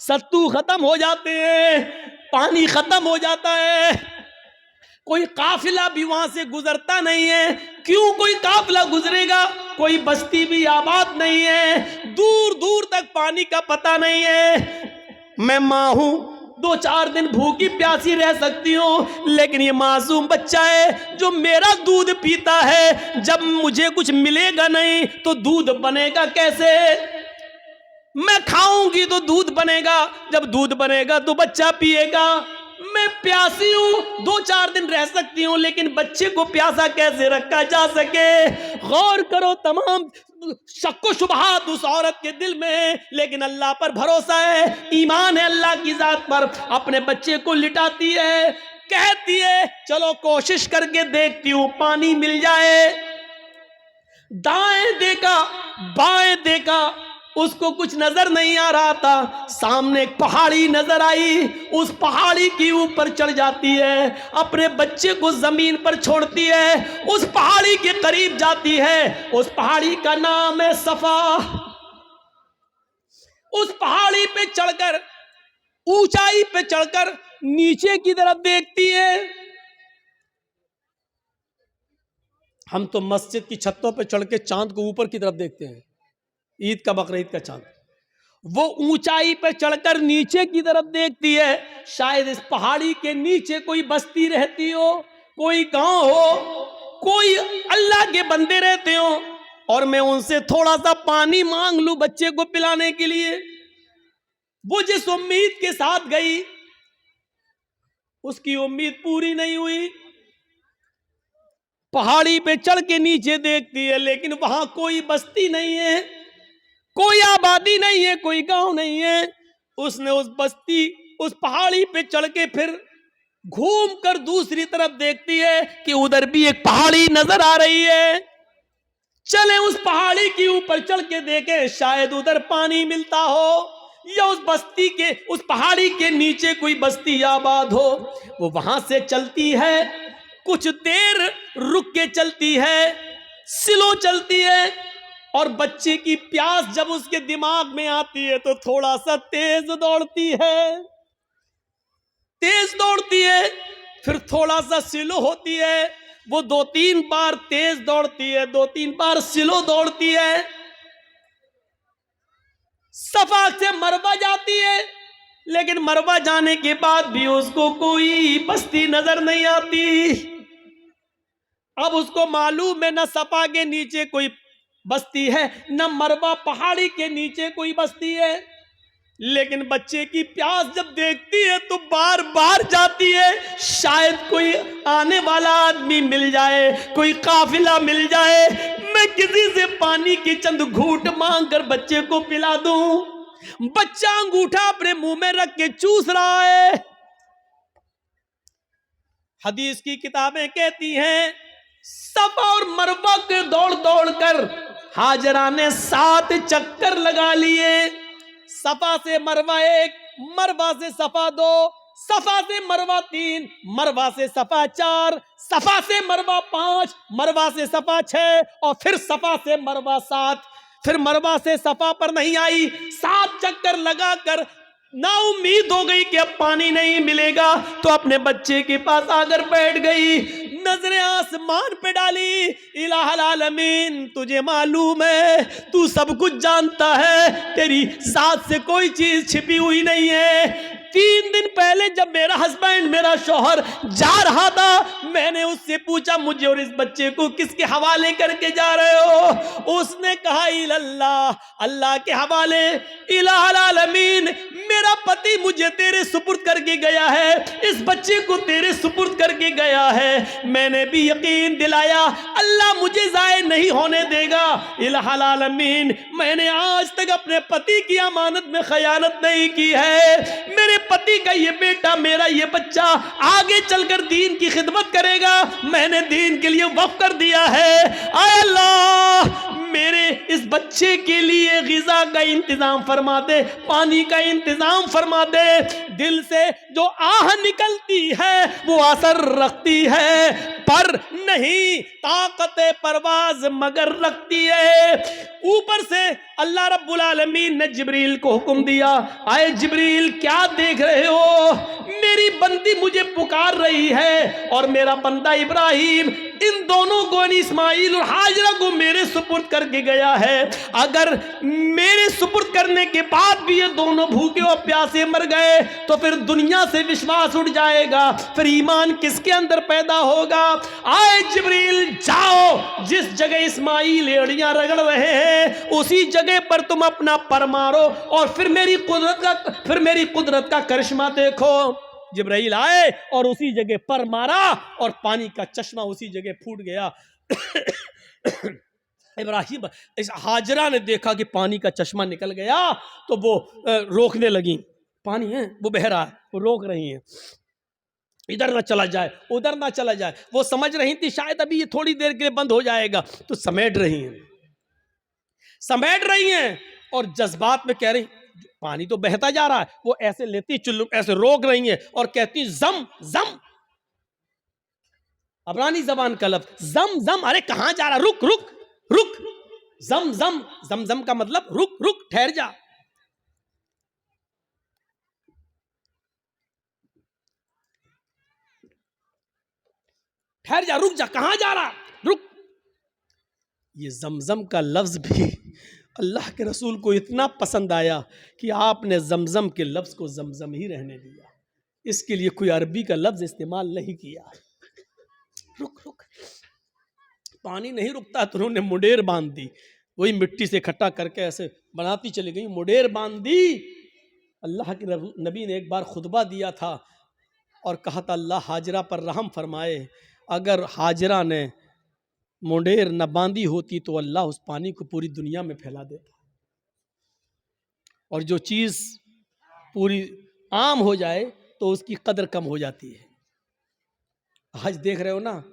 सत्तू खत्म हो जाते हैं, पानी खत्म हो जाता है, कोई काफिला भी वहां से गुजरता नहीं है। क्यों कोई काफिला गुजरेगा, कोई बस्ती भी आबाद नहीं है, दूर दूर तक पानी का पता नहीं है। मैं माँ हूं, 2-4 दिन भूखी प्यासी रह सकती हूँ, लेकिन ये मासूम बच्चा है जो मेरा दूध पीता है। जब मुझे कुछ मिलेगा नहीं तो दूध बनेगा कैसे? मैं खाऊंगी तो दूध बनेगा, जब दूध बनेगा तो बच्चा पिएगा। मैं प्यासी हूं, 2-4 दिन रह सकती हूं, लेकिन बच्चे को प्यासा कैसे रखा जा सके? गौर करो, तमाम शक्को शुबहात उस औरत के दिल में है, लेकिन अल्लाह पर भरोसा है, ईमान है अल्लाह की जात पर। अपने बच्चे को लिटाती है, कहती है चलो कोशिश करके देखती हूं पानी मिल जाए। दाएं देखा बाएं देखा, उसको कुछ नजर नहीं आ रहा था। सामने एक पहाड़ी नजर आई, उस पहाड़ी के ऊपर चढ़ जाती है, अपने बच्चे को जमीन पर छोड़ती है, उस पहाड़ी के करीब जाती है। उस पहाड़ी का नाम है सफा। उस पहाड़ी पे चढ़कर, ऊंचाई पे चढ़कर नीचे की तरफ देखती है। हम तो मस्जिद की छतों पे चढ़ के चांद को ऊपर की तरफ देखते हैं, ईद का बकरीद का चांद। वो ऊंचाई पर चढ़कर नीचे की तरफ देखती है, शायद इस पहाड़ी के नीचे कोई बस्ती रहती हो, कोई गांव हो, कोई अल्लाह के बंदे रहते हो, और मैं उनसे थोड़ा सा पानी मांग लूं बच्चे को पिलाने के लिए। वो जिस उम्मीद के साथ गई, उसकी उम्मीद पूरी नहीं हुई। पहाड़ी पे चढ़ के नीचे देखती है, लेकिन वहां कोई बस्ती नहीं है, कोई आबादी नहीं है, कोई गांव नहीं है। उसने उस पहाड़ी पे चढ़ के फिर घूमकर दूसरी तरफ देखती है कि उधर भी एक पहाड़ी नजर आ रही है। चले उस पहाड़ी के ऊपर चढ़ के देखें, शायद उधर पानी मिलता हो, या उस पहाड़ी के नीचे कोई बस्ती आबाद हो। वो वहां से चलती है, कुछ देर रुक के चलती है, स्लो चलती है, और बच्चे की प्यास जब उसके दिमाग में आती है तो थोड़ा सा तेज दौड़ती है, फिर थोड़ा सा स्लो होती है। वो 2-3 बार तेज दौड़ती है, 2-3 बार स्लो दौड़ती है। सफा से मरवा जाती है, लेकिन मरवा जाने के बाद भी उसको कोई बस्ती नजर नहीं आती। अब उसको मालूम है न सफा के नीचे कोई बस्ती है, न मरवा पहाड़ी के नीचे कोई बस्ती है, लेकिन बच्चे की प्यास जब देखती है तो बार बार जाती है। शायद कोई आने वाला आदमी मिल जाए, कोई काफिला मिल जाए, मैं किसी से पानी की चंद घूंट मांग कर बच्चे को पिला दूं। बच्चा अंगूठा अपने मुंह में रख के चूस रहा है। हदीस की किताबें कहती हैं, सफा और मरवा के दौड़ दौड़ कर हाजरा ने 7 चक्कर लगा लिए। सफा से मरवा 1, मरवा से सफा 2, सफा से मरवा 3, मरवा से सफा 4, सफा से मरवा 5, मरवा से सफा 6, और फिर सफा से मरवा 7। फिर मरवा से सफा पर नहीं आई, 7 चक्कर लगाकर ना उम्मीद हो गई कि अब पानी नहीं मिलेगा, तो अपने बच्चे के पास आकर बैठ गई, नजरें आसमान पे डाली। इलाहुल आलमीन, तुझे मालूम है, तू सब कुछ जानता है, तेरी जात से कोई चीज छिपी हुई नहीं है। 3 दिन पहले जब मेरा हस्बैंड, मेरा शौहर जा रहा था, मैंने उससे पूछा मुझे और इस बच्चे को किसके हवाले करके जा रहे हो? उसने कहा इल्लल्लाह, अल्लाह के हवाले। इलाहुल आलमीन, मेरा पति मुझे तेरे सुपुर्द करके गया है, इस बच्चे को तेरे सुपुर्द करके गया है। मैंने भी यकीन दिलाया अल्लाह मुझे जाए नहीं होने देगा। इलाहुल आलमीन, मैंने आज तक अपने पति की अमानत में खयानत नहीं की है। मेरे पति का ये बेटा, मेरा ये बच्चा आगे चलकर दीन की खिदमत करेगा, मैंने दीन के लिए वक्फ कर दिया है। आय अल्लाह, मेरे इस बच्चे के लिए गिज़ा का इंतजाम फरमा दे, पानी का इंतजाम फरमा दे। दिल से जो आह निकलती है वो असर रखती है, पर नहीं ताकत परवाज मगर रखती है। ऊपर से अल्लाह रब्बुल आलमीन ने जिब्रील को हुक्म दिया, आए जिब्रील क्या देख रहे हो? मेरी बंदी मुझे पुकार रही है और मेरा बंदा इब्राहिम इन दोनों को, इस्माइल और हाजरा को मेरे सुपुर्द करके गया है। अगर मेरे सुपुर्द करने के बाद भी ये दोनों भूखे और प्यासे मर गए तो फिर दुनिया से विश्वास उठ जाएगा, फिर ईमान किसके अंदर पैदा होगा? आए जिब्रील, जाओ, जिस जगह इस्माइल एड़ियां रगड़ रहे हैं उसी जगह पर तुम अपना पर मारो और फिर मेरी कुदरत का करिश्मा देखो। जिब्राइल आए और उसी जगह पर मारा और पानी का चश्मा उसी जगह फूट गया। इब्राहिम, इस हाजरा ने देखा कि पानी का चश्मा निकल गया तो वो रोकने लगी, पानी है वो बह रहा है, वो रोक रही है, इधर ना चला जाए उधर ना चला जाए। वो समझ रही थी शायद अभी ये थोड़ी देर के लिए बंद हो जाएगा, तो समेट रही हैं और जज्बात में कह रही, पानी तो बहता जा रहा है, वो ऐसे लेती चुल्लू, ऐसे रोक रही है और कहती जम जम, अबरानी जबान का लफ्ज जम जम, अरे कहां जा रहा, रुक रुक रुक, जम जम, जम जम का मतलब रुक रुक, ठहर जा। ठहर जा, रुक जा, कहां जा रहा, रुक। ये जमजम का लफ्ज भी अल्लाह के रसूल को इतना पसंद आया कि आपने जमजम के लफ्ज को जमजम ही रहने दिया, इसके लिए कोई अरबी का लफ्ज इस्तेमाल नहीं किया। रुक रुक, पानी नहीं रुकता तो उन्होंने मुडेर बांध दी, वही मिट्टी से इकट्ठा करके ऐसे बनाती चली गई, मुडेर बांध दी। अल्लाह के नबी ने एक बार खुतबा दिया था और कहा था अल्लाह हाजरा पर रहम फरमाए, अगर हाजरा ने मुंडेर न बांधी होती तो अल्लाह उस पानी को पूरी दुनिया में फैला देता। और जो चीज़ पूरी आम हो जाए तो उसकी कदर कम हो जाती है। आज देख रहे हो ना,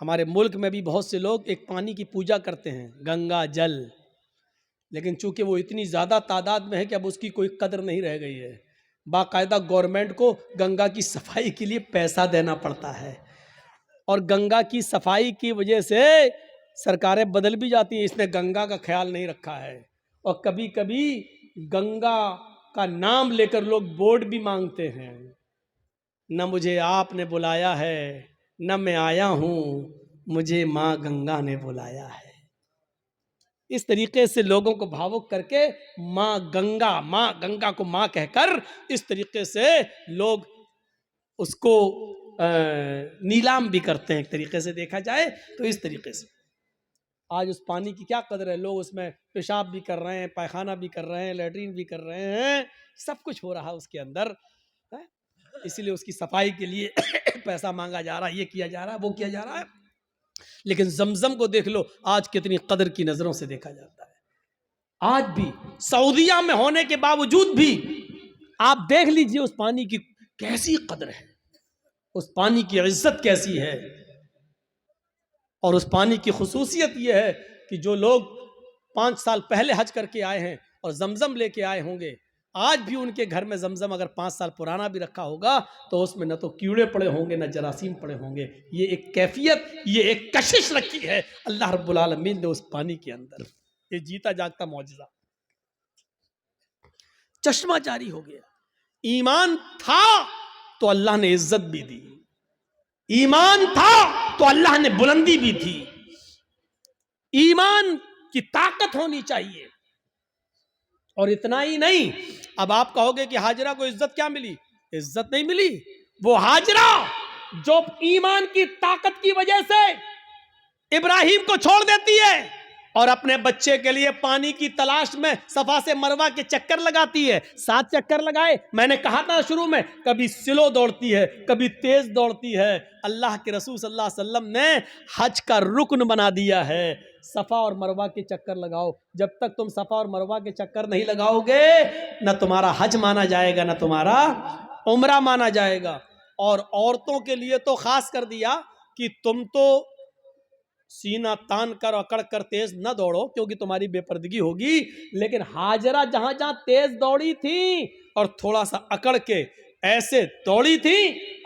हमारे मुल्क में भी बहुत से लोग एक पानी की पूजा करते हैं, गंगा जल, लेकिन चूंकि वो इतनी ज़्यादा तादाद में है कि अब उसकी कोई कदर नहीं रह गई है। बाकायदा गवर्नमेंट को गंगा की सफाई के लिए पैसा देना पड़ता है और गंगा की सफाई की वजह से सरकारें बदल भी जाती हैं, इसने गंगा का ख्याल नहीं रखा है। और कभी कभी गंगा का नाम लेकर लोग बोर्ड भी मांगते हैं, न मुझे आपने बुलाया है न मैं आया हूँ, मुझे माँ गंगा ने बुलाया है। इस तरीके से लोगों को भावुक करके माँ गंगा को माँ कहकर इस तरीके से लोग उसको नीलाम भी करते हैं। एक तरीके से देखा जाए तो इस तरीके से आज उस पानी की क्या कदर है, लोग उसमें पेशाब भी कर रहे हैं, पैखाना भी कर रहे हैं, लैट्रीन भी कर रहे हैं, सब कुछ हो रहा है उसके अंदर है। इसीलिए उसकी सफाई के लिए पैसा मांगा जा रहा है, ये किया जा रहा है, वो किया जा रहा है। लेकिन जमजम को देख लो, आज कितनी कदर की नजरों से देखा जाता है। आज भी सऊदिया में होने के बावजूद भी आप देख लीजिए उस पानी की कैसी कदर है, उस पानी की इज्जत कैसी है। और उस पानी की खुसूसियत यह है कि जो लोग 5 साल पहले हज करके आए हैं और जमजम लेके आए होंगे, आज भी उनके घर में जमजम अगर 5 साल पुराना भी रखा होगा तो उसमें न तो कीड़े पड़े होंगे न जरासीम पड़े होंगे। ये एक कैफियत, ये एक कशिश रखी है अल्लाह रब्बुल आलमीन ने उस पानी के अंदर। ये जीता जागता मौजज़ा। चश्मा जारी हो गया। ईमान था तो अल्लाह ने इज्जत भी दी, ईमान था तो अल्लाह ने बुलंदी भी दी। ईमान की ताकत होनी चाहिए। और इतना ही नहीं, अब आप कहोगे कि हाजरा को इज्जत क्या मिली? इज्जत नहीं मिली। वो हाजरा जो ईमान की ताकत की वजह से इब्राहिम को छोड़ देती है और अपने बच्चे के लिए पानी की तलाश में सफा से मरवा के चक्कर लगाती है। 7 चक्कर लगाए। मैंने कहा था शुरू में, कभी स्लो दौड़ती है, कभी तेज दौड़ती है। अल्लाह के रसूल सल्लल्लाहु अलैहि वसल्लम ने हज का रुकन बना दिया है, सफा और मरवा के चक्कर लगाओ। जब तक तुम सफा और मरवा के चक्कर नहीं लगाओगे न तुम्हारा हज माना जाएगा न तुम्हारा उम्रा माना जाएगा। और औरतों के लिए तो खास कर दिया कि तुम तो सीना तान कर अकड़ कर तेज न दौड़ो क्योंकि तुम्हारी बेपर्दगी होगी। लेकिन हाजरा जहां जहां तेज दौड़ी थी और थोड़ा सा अकड़ के ऐसे दौड़ी थी,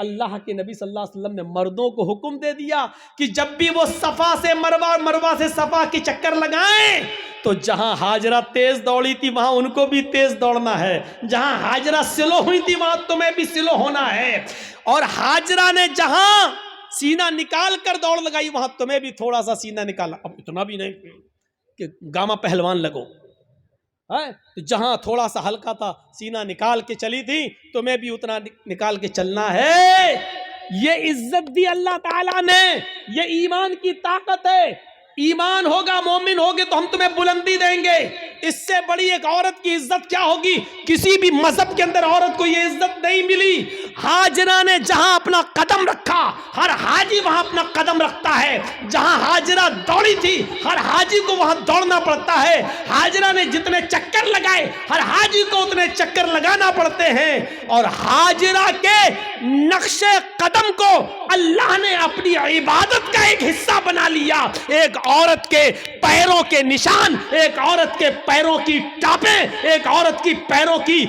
अल्लाह के नबी सल्लल्लाहु अलैहि वसल्लम ने मर्दों को हुक्म दे दिया कि जब भी वो सफा से मरवा और मरवा से सफा के चक्कर लगाएं तो जहां हाजरा तेज दौड़ी थी वहां उनको भी तेज दौड़ना है, जहां हाजरा स्लो हुई थी वहां तुम्हें भी स्लो होना है। और हाजरा ने जहां सीना निकाल कर दौड़ लगाई वहां तुम्हें भी थोड़ा सा सीना निकाला। अब इतना भी नहीं कि गामा पहलवान लगो है, तो जहां थोड़ा सा हल्का था सीना निकाल के चली थी तुम्हें भी उतना निकाल के चलना है। ये इज्जत दी अल्लाह ताला ने, ये ईमान की ताकत है। ईमान होगा, मोमिन होगे तो हम तुम्हें बुलंदी देंगे। इससे बड़ी एक औरत की इज्जत क्या होगी? किसी भी मजहब के अंदर औरत को यह इज्जत नहीं मिली। हाजरा ने जहां अपना कदम रखा, हर हाजी वहां अपना कदम रखता है। जहां हाजरा दौड़ी थी हर हाजी को वहां दौड़ना पड़ता है। हाजरा ने जितने चक्कर लगाए हर हाजी को उतने चक्कर लगाना पड़ते हैं। और हाजरा के नक्शे कदम को अल्लाह ने अपनी इबादत का एक हिस्सा बना लिया। एक औरत के पैरों के निशान, एक औरत के पैरों की टापें, एक औरत की पैरों की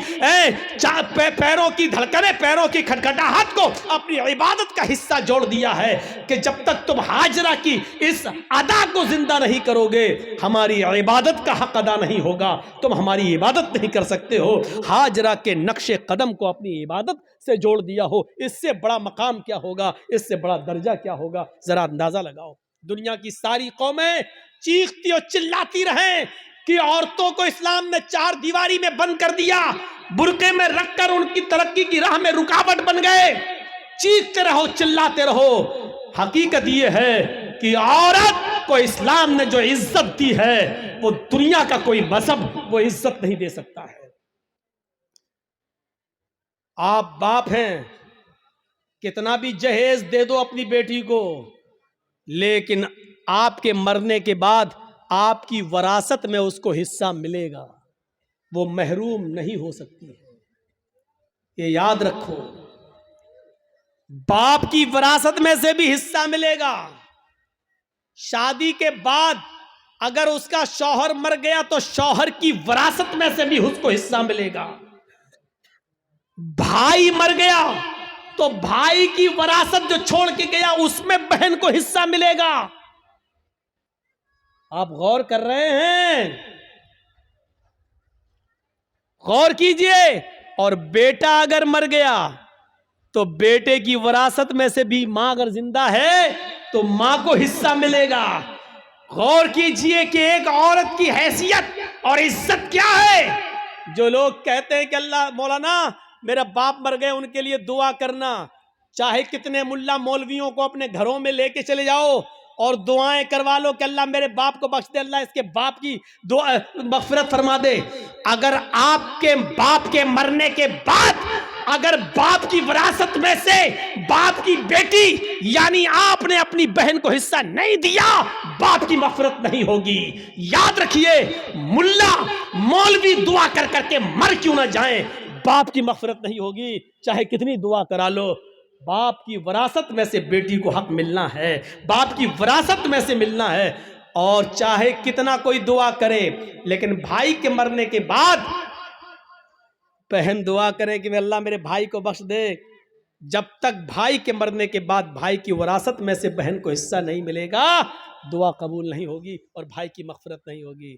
पैरों की धड़कने, पैरों की खटखटाहट को अपनी इबादत का हिस्सा जोड़ दिया है कि जब तक तुम हाजरा की इस अदा को जिंदा नहीं करोगे हमारी इबादत का हक अदा नहीं होगा, तुम हमारी इबादत नहीं कर सकते हो। हाजरा के नक्शे कदम को अपनी इबादत से जोड़ दिया हो, इससे बड़ा मकाम क्या होगा, इससे बड़ा दर्जा क्या होगा? जरा अंदाजा लगाओ। दुनिया की सारी कौमें चीखती और चिल्लाती रहें कि औरतों को इस्लाम ने 4 दीवारी में बंद कर दिया, बुर्के में रखकर उनकी तरक्की की राह में रुकावट बन गए। चीखते रहो, चिल्लाते रहो। हकीकत यह है कि औरत को इस्लाम ने जो इज्जत दी है वो दुनिया का कोई मजहब वो इज्जत नहीं दे सकता है। आप बाप हैं, कितना भी जहेज दे दो अपनी बेटी को, लेकिन आपके मरने के बाद आपकी वरासत में उसको हिस्सा मिलेगा, वो महरूम नहीं हो सकती है। ये याद रखो, बाप की वरासत में से भी हिस्सा मिलेगा। शादी के बाद अगर उसका शौहर मर गया तो शौहर की वरासत में से भी उसको हिस्सा मिलेगा। भाई मर गया तो भाई की वरासत जो छोड़ के गया उसमें बहन को हिस्सा मिलेगा। आप गौर कर रहे हैं? गौर कीजिए। और बेटा अगर मर गया तो बेटे की वरासत में से भी मां अगर जिंदा है तो मां को हिस्सा मिलेगा। गौर कीजिए कि एक औरत की हैसियत और इज्जत क्या है। जो लोग कहते हैं कि अल्लाह मौलाना मेरा बाप मर गए उनके लिए दुआ करना, चाहे कितने मुल्ला मौलवियों को अपने घरों में लेके चले जाओ और दुआएं करवा लो कि अल्लाह मेरे बाप को बख्श दे, अल्लाह इसके बाप की दुआ मगफिरत फरमा दे। अगर आपके बाप के मरने के बाद अगर बाप की विरासत में से बाप की बेटी यानी आपने अपनी बहन को हिस्सा नहीं दिया, बाप की मगफिरत नहीं होगी। याद रखिए, मुल्ला मौलवी दुआ कर करके मर क्यों ना जाएं, बाप की मगफिरत नहीं होगी, चाहे कितनी दुआ करा लो। बाप की विरासत में से बेटी को हक मिलना है, बाप की विरासत में से मिलना है। और चाहे कितना कोई दुआ करे, लेकिन भाई के मरने के बाद बहन दुआ करे कि अल्लाह मेरे भाई को बख्श दे। जब तक भाई के मरने के बाद भाई की विरासत में से बहन को हिस्सा नहीं मिलेगा, दुआ कबूल नहीं होगी और भाई की मग़फ़िरत नहीं होगी।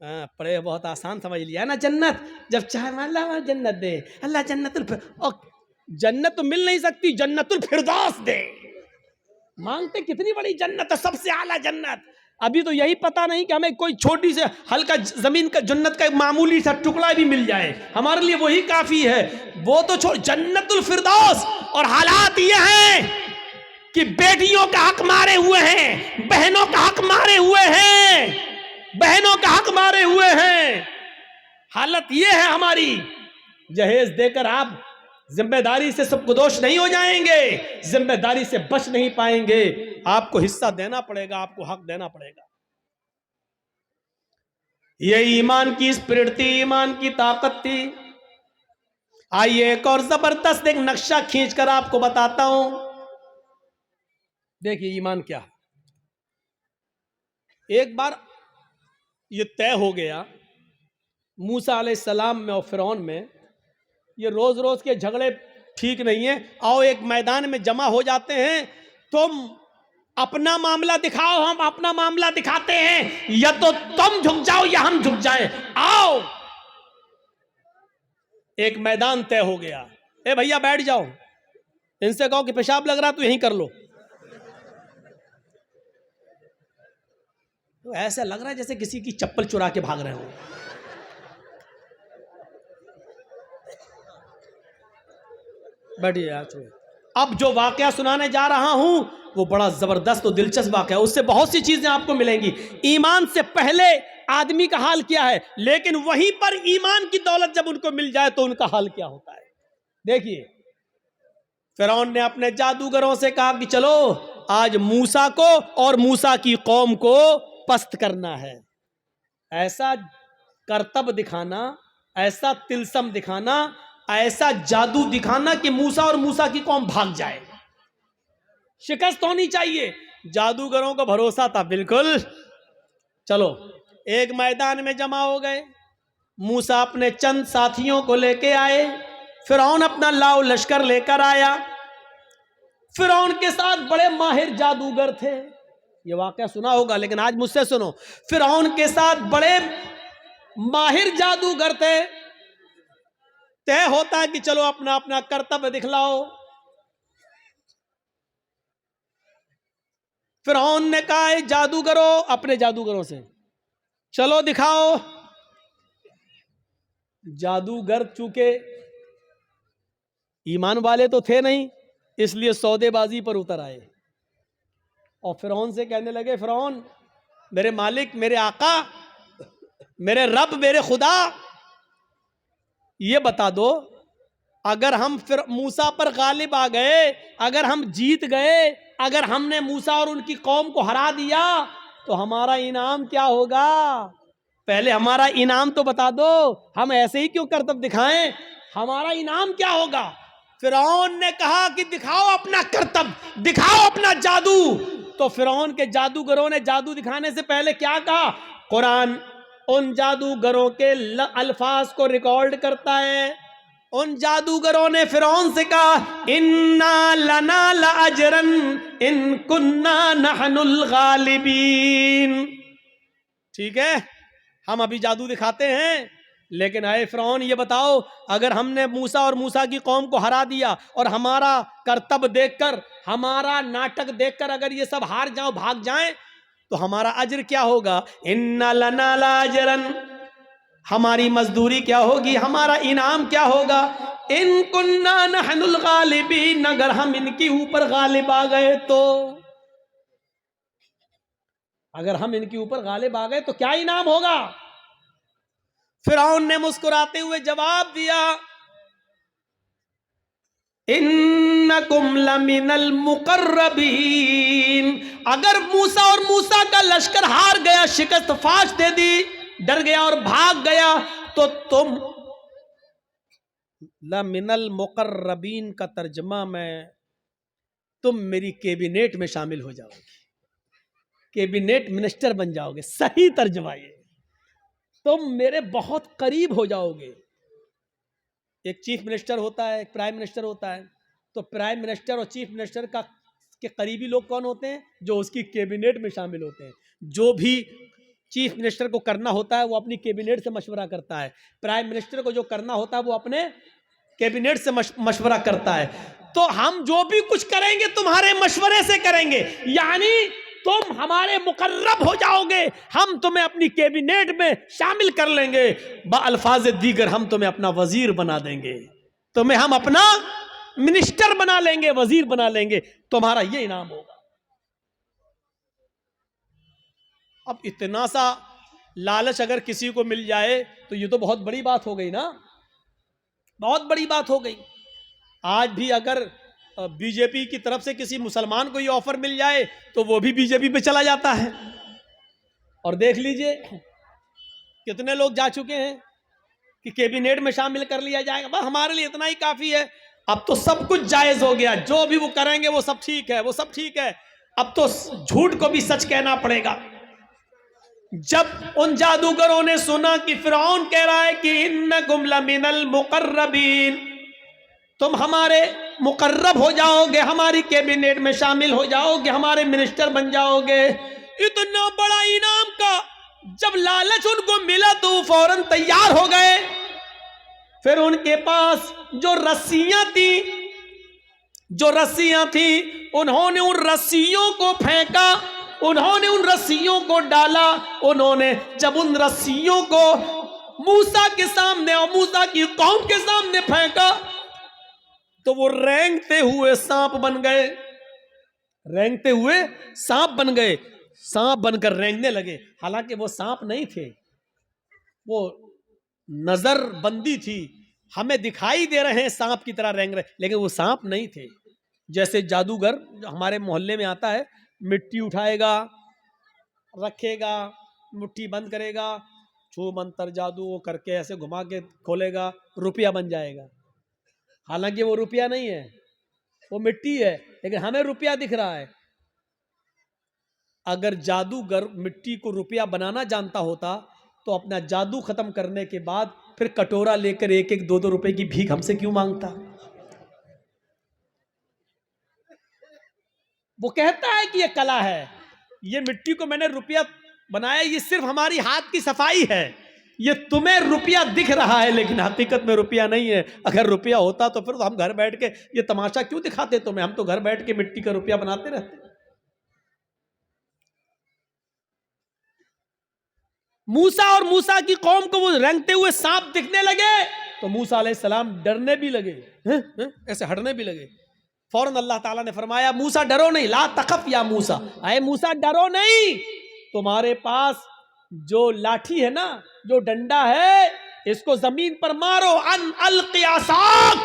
पढ़े बहुत आसान समझ लिया ना। जन्नत जब चाहे अल्लाह जन्नत दे, अल्लाह जन्नत तो मिल नहीं सकती, जन्नतुल फिरदौस दे। मांगते कितनी बड़ी जन्नत है, सबसे आला जन्नत। अभी तो यही पता नहीं कि हमें कोई छोटी से हल्का जमीन का जन्नत का एक मामूली सा टुकड़ा भी मिल जाए, हमारे लिए वही काफी है। वो तो छोड़, जन्नतुल फिरदौस। और हालात ये हैं कि बेटियों का हक मारे हुए हैं, बहनों का हक मारे हुए हैं, बहनों का हक मारे हुए हैं। हालत ये है हमारी। जहेज देकर आप जिम्मेदारी से सबको दोष नहीं हो जाएंगे, जिम्मेदारी से बच नहीं पाएंगे। आपको हिस्सा देना पड़ेगा, आपको हक देना पड़ेगा। ये ईमान की स्पिरिट थी, ईमान की ताकत थी। आइए एक और जबरदस्त एक नक्शा खींचकर आपको बताता हूं। देखिए ईमान क्या है। एक बार ये तय हो गया मूसा अलैहिस्सलाम में और फिरौन में, ये रोज रोज के झगड़े ठीक नहीं है। आओ एक मैदान में जमा हो जाते हैं, तुम अपना मामला दिखाओ, हम अपना मामला दिखाते हैं, या तो तुम झुक जाओ या हम झुक जाएं। आओ। एक मैदान तय हो गया। ए भैया बैठ जाओ, इनसे कहो कि पेशाब लग रहा तो यहीं कर लो। तो ऐसा लग रहा है जैसे किसी की चप्पल चुरा के भाग रहे हो। बैठिए यार। अब जो वाकया सुनाने जा रहा हूं वो बड़ा जबरदस्त और दिलचस्प वाकया है। उससे बहुत सी चीजें आपको मिलेंगी। ईमान से पहले आदमी का हाल क्या है, लेकिन वहीं पर ईमान की दौलत जब उनको मिल जाए तो उनका हाल क्या होता है। देखिए, फिरौन ने अपने जादूगरों से कहा कि चलो आज मूसा को और मूसा की कौम को पस्त करना है। ऐसा करतब दिखाना, ऐसा तिलसम दिखाना, ऐसा जादू दिखाना कि मूसा और मूसा की कौम भाग जाए। शिकस्त होनी चाहिए। जादूगरों को भरोसा था बिल्कुल। चलो एक मैदान में जमा हो गए। मूसा अपने चंद साथियों को लेके आए, फिरौन अपना लाव लश्कर लेकर आया। फिरौन के साथ बड़े माहिर जादूगर थे। ये वाकया सुना होगा, लेकिन आज मुझसे सुनो। फिरौन के साथ बड़े माहिर जादूगर थे। तय होता है कि चलो अपना अपना कर्तव्य दिखलाओ। फिरौन ने कहा जादूगरों, अपने जादूगरों से चलो दिखाओ। जादूगर चूंकि ईमान वाले तो थे नहीं, इसलिए सौदेबाजी पर उतर आए और फिरौन से कहने लगे, फिरौन मेरे मालिक, मेरे आका, मेरे रब, मेरे खुदा, ये बता दो अगर हम फिर मूसा पर गालिब आ गए, अगर हम जीत गए, अगर हमने मूसा और उनकी कौम को हरा दिया तो हमारा इनाम क्या होगा। पहले हमारा इनाम तो बता दो, हम ऐसे ही क्यों करतब दिखाएं, हमारा इनाम क्या होगा। फिरौन ने कहा कि दिखाओ अपना करतब, दिखाओ अपना जादू। तो फिरौन के जादूगरों ने जादू दिखाने से पहले क्या कहा। कुरान उन जादूगरों के अल्फाज को रिकॉर्ड करता है। उन जादूगरों ने फिरौन से कहा, इन्ना लना लाजरन इन कुन्ना नहनुल गालिबीन। ठीक है, हम अभी जादू दिखाते हैं, लेकिन आए फिरौन ये बताओ अगर हमने मूसा और मूसा की कौम को हरा दिया और हमारा करतब देखकर, हमारा नाटक देखकर अगर ये सब हार जाओ, भाग जाएं, तो हमारा अज्र क्या होगा। इन्ना लना लाजरन, हमारी मजदूरी क्या होगी, हमारा इनाम क्या होगा। इन कुन्ना नहनुल गालिबीन, अगर हम इनके ऊपर गालिब आ गए तो, अगर हम इनके ऊपर गालिब आ गए तो क्या इनाम होगा। फिरौन ने मुस्कुराते हुए जवाब दिया, इन्नकुम लमिनल मुकर्रबीन, अगर मूसा और मूसा का लश्कर हार गया, शिकस्त फाश दे दी, डर गया और भाग गया, तो तुम लमिनल मुकर्रबीन का तर्जमा में तुम मेरी कैबिनेट में शामिल हो जाओगे, कैबिनेट मिनिस्टर बन जाओगे। सही तर्जमा ये, तुम मेरे बहुत करीब हो जाओगे। एक चीफ मिनिस्टर होता है, एक प्राइम मिनिस्टर होता है। तो प्राइम मिनिस्टर और चीफ मिनिस्टर का के करीबी लोग कौन होते हैं? जो उसकी कैबिनेट में शामिल होते हैं। जो भी चीफ मिनिस्टर को करना होता है वो अपनी कैबिनेट से मशवरा करता है। प्राइम मिनिस्टर को जो करना होता है वो अपने कैबिनेट से मशवरा करता है। तो हम जो भी कुछ करेंगे तुम्हारे मशवरे से करेंगे, यानी तुम हमारे मुकर्रब हो जाओगे, हम तुम्हें अपनी कैबिनेट में शामिल कर लेंगे। अल्फाज दीगर हम तुम्हें अपना वजीर बना देंगे, तुम्हें हम अपना मिनिस्टर बना लेंगे, वजीर बना लेंगे, तुम्हारा ये इनाम होगा। अब इतना सा लालच अगर किसी को मिल जाए तो ये तो बहुत बड़ी बात हो गई ना, बहुत बड़ी बात हो गई। आज भी अगर बीजेपी की तरफ से किसी मुसलमान को ये ऑफर मिल जाए तो वो भी बीजेपी पे चला जाता है। और देख लीजिए कितने लोग जा चुके हैं कि कैबिनेट में शामिल कर लिया जाएगा, बस हमारे लिए इतना ही काफी है। अब तो सब कुछ जायज हो गया, जो भी वो करेंगे वो सब ठीक है, वो सब ठीक है। अब तो झूठ को भी सच कहना पड़ेगा। जब उन जादूगरों ने सुना कि फिरौन कह रहा है कि इन्नकुम लमिनल मुकर्रबीन, तुम हमारे मुकर्रब हो जाओगे, हमारी कैबिनेट में शामिल हो जाओगे, हमारे मिनिस्टर बन जाओगे, इतना बड़ा इनाम का जब लालच उनको मिला तो वो फौरन तैयार हो गए। फिर उनके पास जो रस्सियां थी उन्होंने उन रस्सियों को फेंका, उन्होंने उन रस्सियों को डाला। उन्होंने जब उन रस्सियों को मूसा के सामने और मूसा की कौम के सामने फेंका तो वो रेंगते हुए सांप बन गए, रेंगते हुए सांप बन गए, सांप बनकर रेंगने लगे। हालांकि वो सांप नहीं थे, वो नजर बंदी थी, हमें दिखाई दे रहे हैं सांप की तरह रेंग रहे, लेकिन वो सांप नहीं थे। जैसे जादूगर जो हमारे मोहल्ले में आता है, मिट्टी उठाएगा, रखेगा, मुट्ठी बंद करेगा, छू मंतर जादू वो करके ऐसे घुमा के खोलेगा, रुपया बन जाएगा। हालांकि वो रुपया नहीं है, वो मिट्टी है, लेकिन हमें रुपया दिख रहा है। अगर जादूगर मिट्टी को रुपया बनाना जानता होता तो अपना जादू खत्म करने के बाद फिर कटोरा लेकर 1-1, 2-2 रुपए की भीख हमसे क्यों मांगता? वो कहता है कि ये कला है, ये मिट्टी को मैंने रुपया बनाया, ये सिर्फ हमारी हाथ की सफाई है, ये तुम्हें रुपया दिख रहा है लेकिन हकीकत में रुपया नहीं है। अगर रुपया होता तो फिर तो हम घर बैठ के ये तमाशा क्यों दिखाते तुम्हें, हम तो घर बैठ के मिट्टी का रुपया बनाते रहते। मूसा और मूसा की कौम को वो रेंगते हुए सांप दिखने लगे तो मूसा अलैहिस्सलाम डरने भी लगे, ऐसे हटने भी लगे। फौरन अल्लाह ताला ने फरमाया मूसा डरो नहीं, ला तखफ या मूसा, अरे मूसा डरो नहीं, तुम्हारे पास जो लाठी है ना, जो डंडा है, इसको जमीन पर मारो, अन अलक़ियासाक,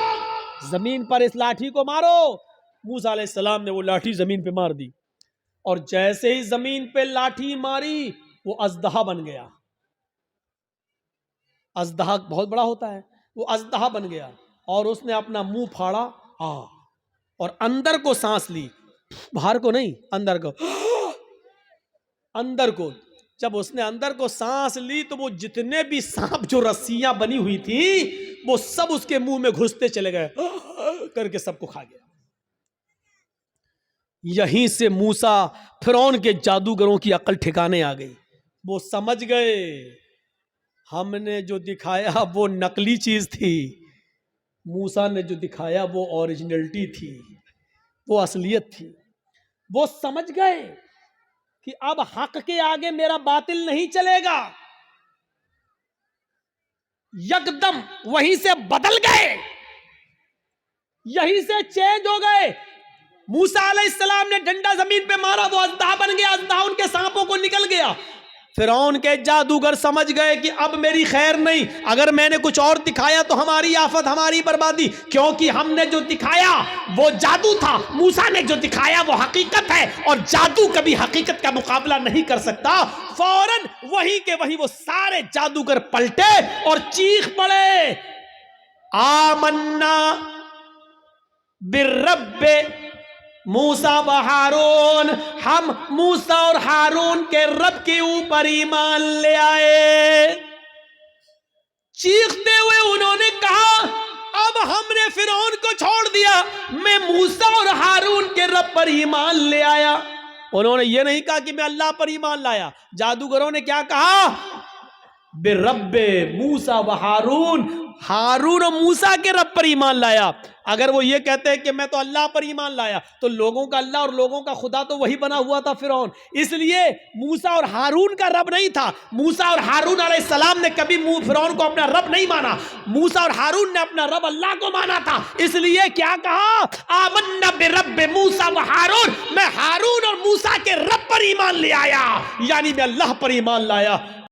जमीन पर इस लाठी को मारो। मूसा अलैहिस्सलाम ने वो लाठी जमीन पे मार दी और जैसे ही जमीन पे लाठी मारी वो अजदहा बन गया। अजदहा बहुत बड़ा होता है, वो अजदहा बन गया और उसने अपना मुंह फाड़ा और अंदर को सांस ली, बाहर को नहीं, अंदर को, अंदर को। जब उसने अंदर को सांस ली तो वो जितने भी सांप जो रस्सियां बनी हुई थी वो सब उसके मुंह में घुसते चले गए, करके सबको खा गया। यहीं से मूसा फिरौन के जादूगरों की अकल ठिकाने आ गई। वो समझ गए हमने जो दिखाया वो नकली चीज थी, मूसा ने जो दिखाया वो ओरिजिनलिटी थी, वो असलियत थी। वो समझ गए कि अब हक के आगे मेरा बातिल नहीं चलेगा। यकदम वहीं से बदल गए, यहीं से चेंज हो गए। मूसा अलैहिस्सलाम ने डंडा जमीन पे मारा, वो अजदहा बन गया, अजदहा उनके सांपों को निकल गया। फिरौन के जादूगर समझ गए कि अब मेरी खैर नहीं, अगर मैंने कुछ और दिखाया तो हमारी आफत, हमारी बर्बादी, क्योंकि हमने जो दिखाया वो जादू था, मूसा ने जो दिखाया वो हकीकत है और जादू कभी हकीकत का मुकाबला नहीं कर सकता। फौरन वही के वही वो सारे जादूगर पलटे और चीख पड़े, आमन्ना बिर्रब्बे मूसा व हारून, हम मूसा और हारून के रब के ऊपर ईमान ले आए। चीखते हुए उन्होंने कहा अब हमने फिरौन को छोड़ दिया, मैं मूसा और हारून के रब पर ईमान ले आया। उन्होंने ये नहीं कहा कि मैं अल्लाह पर ईमान लाया। जादूगरों ने क्या कहा? बिरब्बे मूसा व हारून, हारून और मूसा के रब पर ईमान लाया। अगर वो ये कहते हैं कि मैं तो अल्लाह पर ईमान लाया, तो लोगों का अल्लाह और लोगों का खुदा तो वही बना हुआ था फिरौन। इसलिए मूसा और हारून का रब नहीं था। मूसा और हारून अलैहिस्सलाम ने कभी फिरौन को अपना रब नहीं माना। मूसा और हारून ने अपना रब अल्लाह को माना था। इसलिए क्या कहा? आमन्ना बिरब्बे मूसा व हारून, मैं हारून और मूसा के रब पर ईमान ले आया, यानी मैं अल्लाह पर ईमान लाया।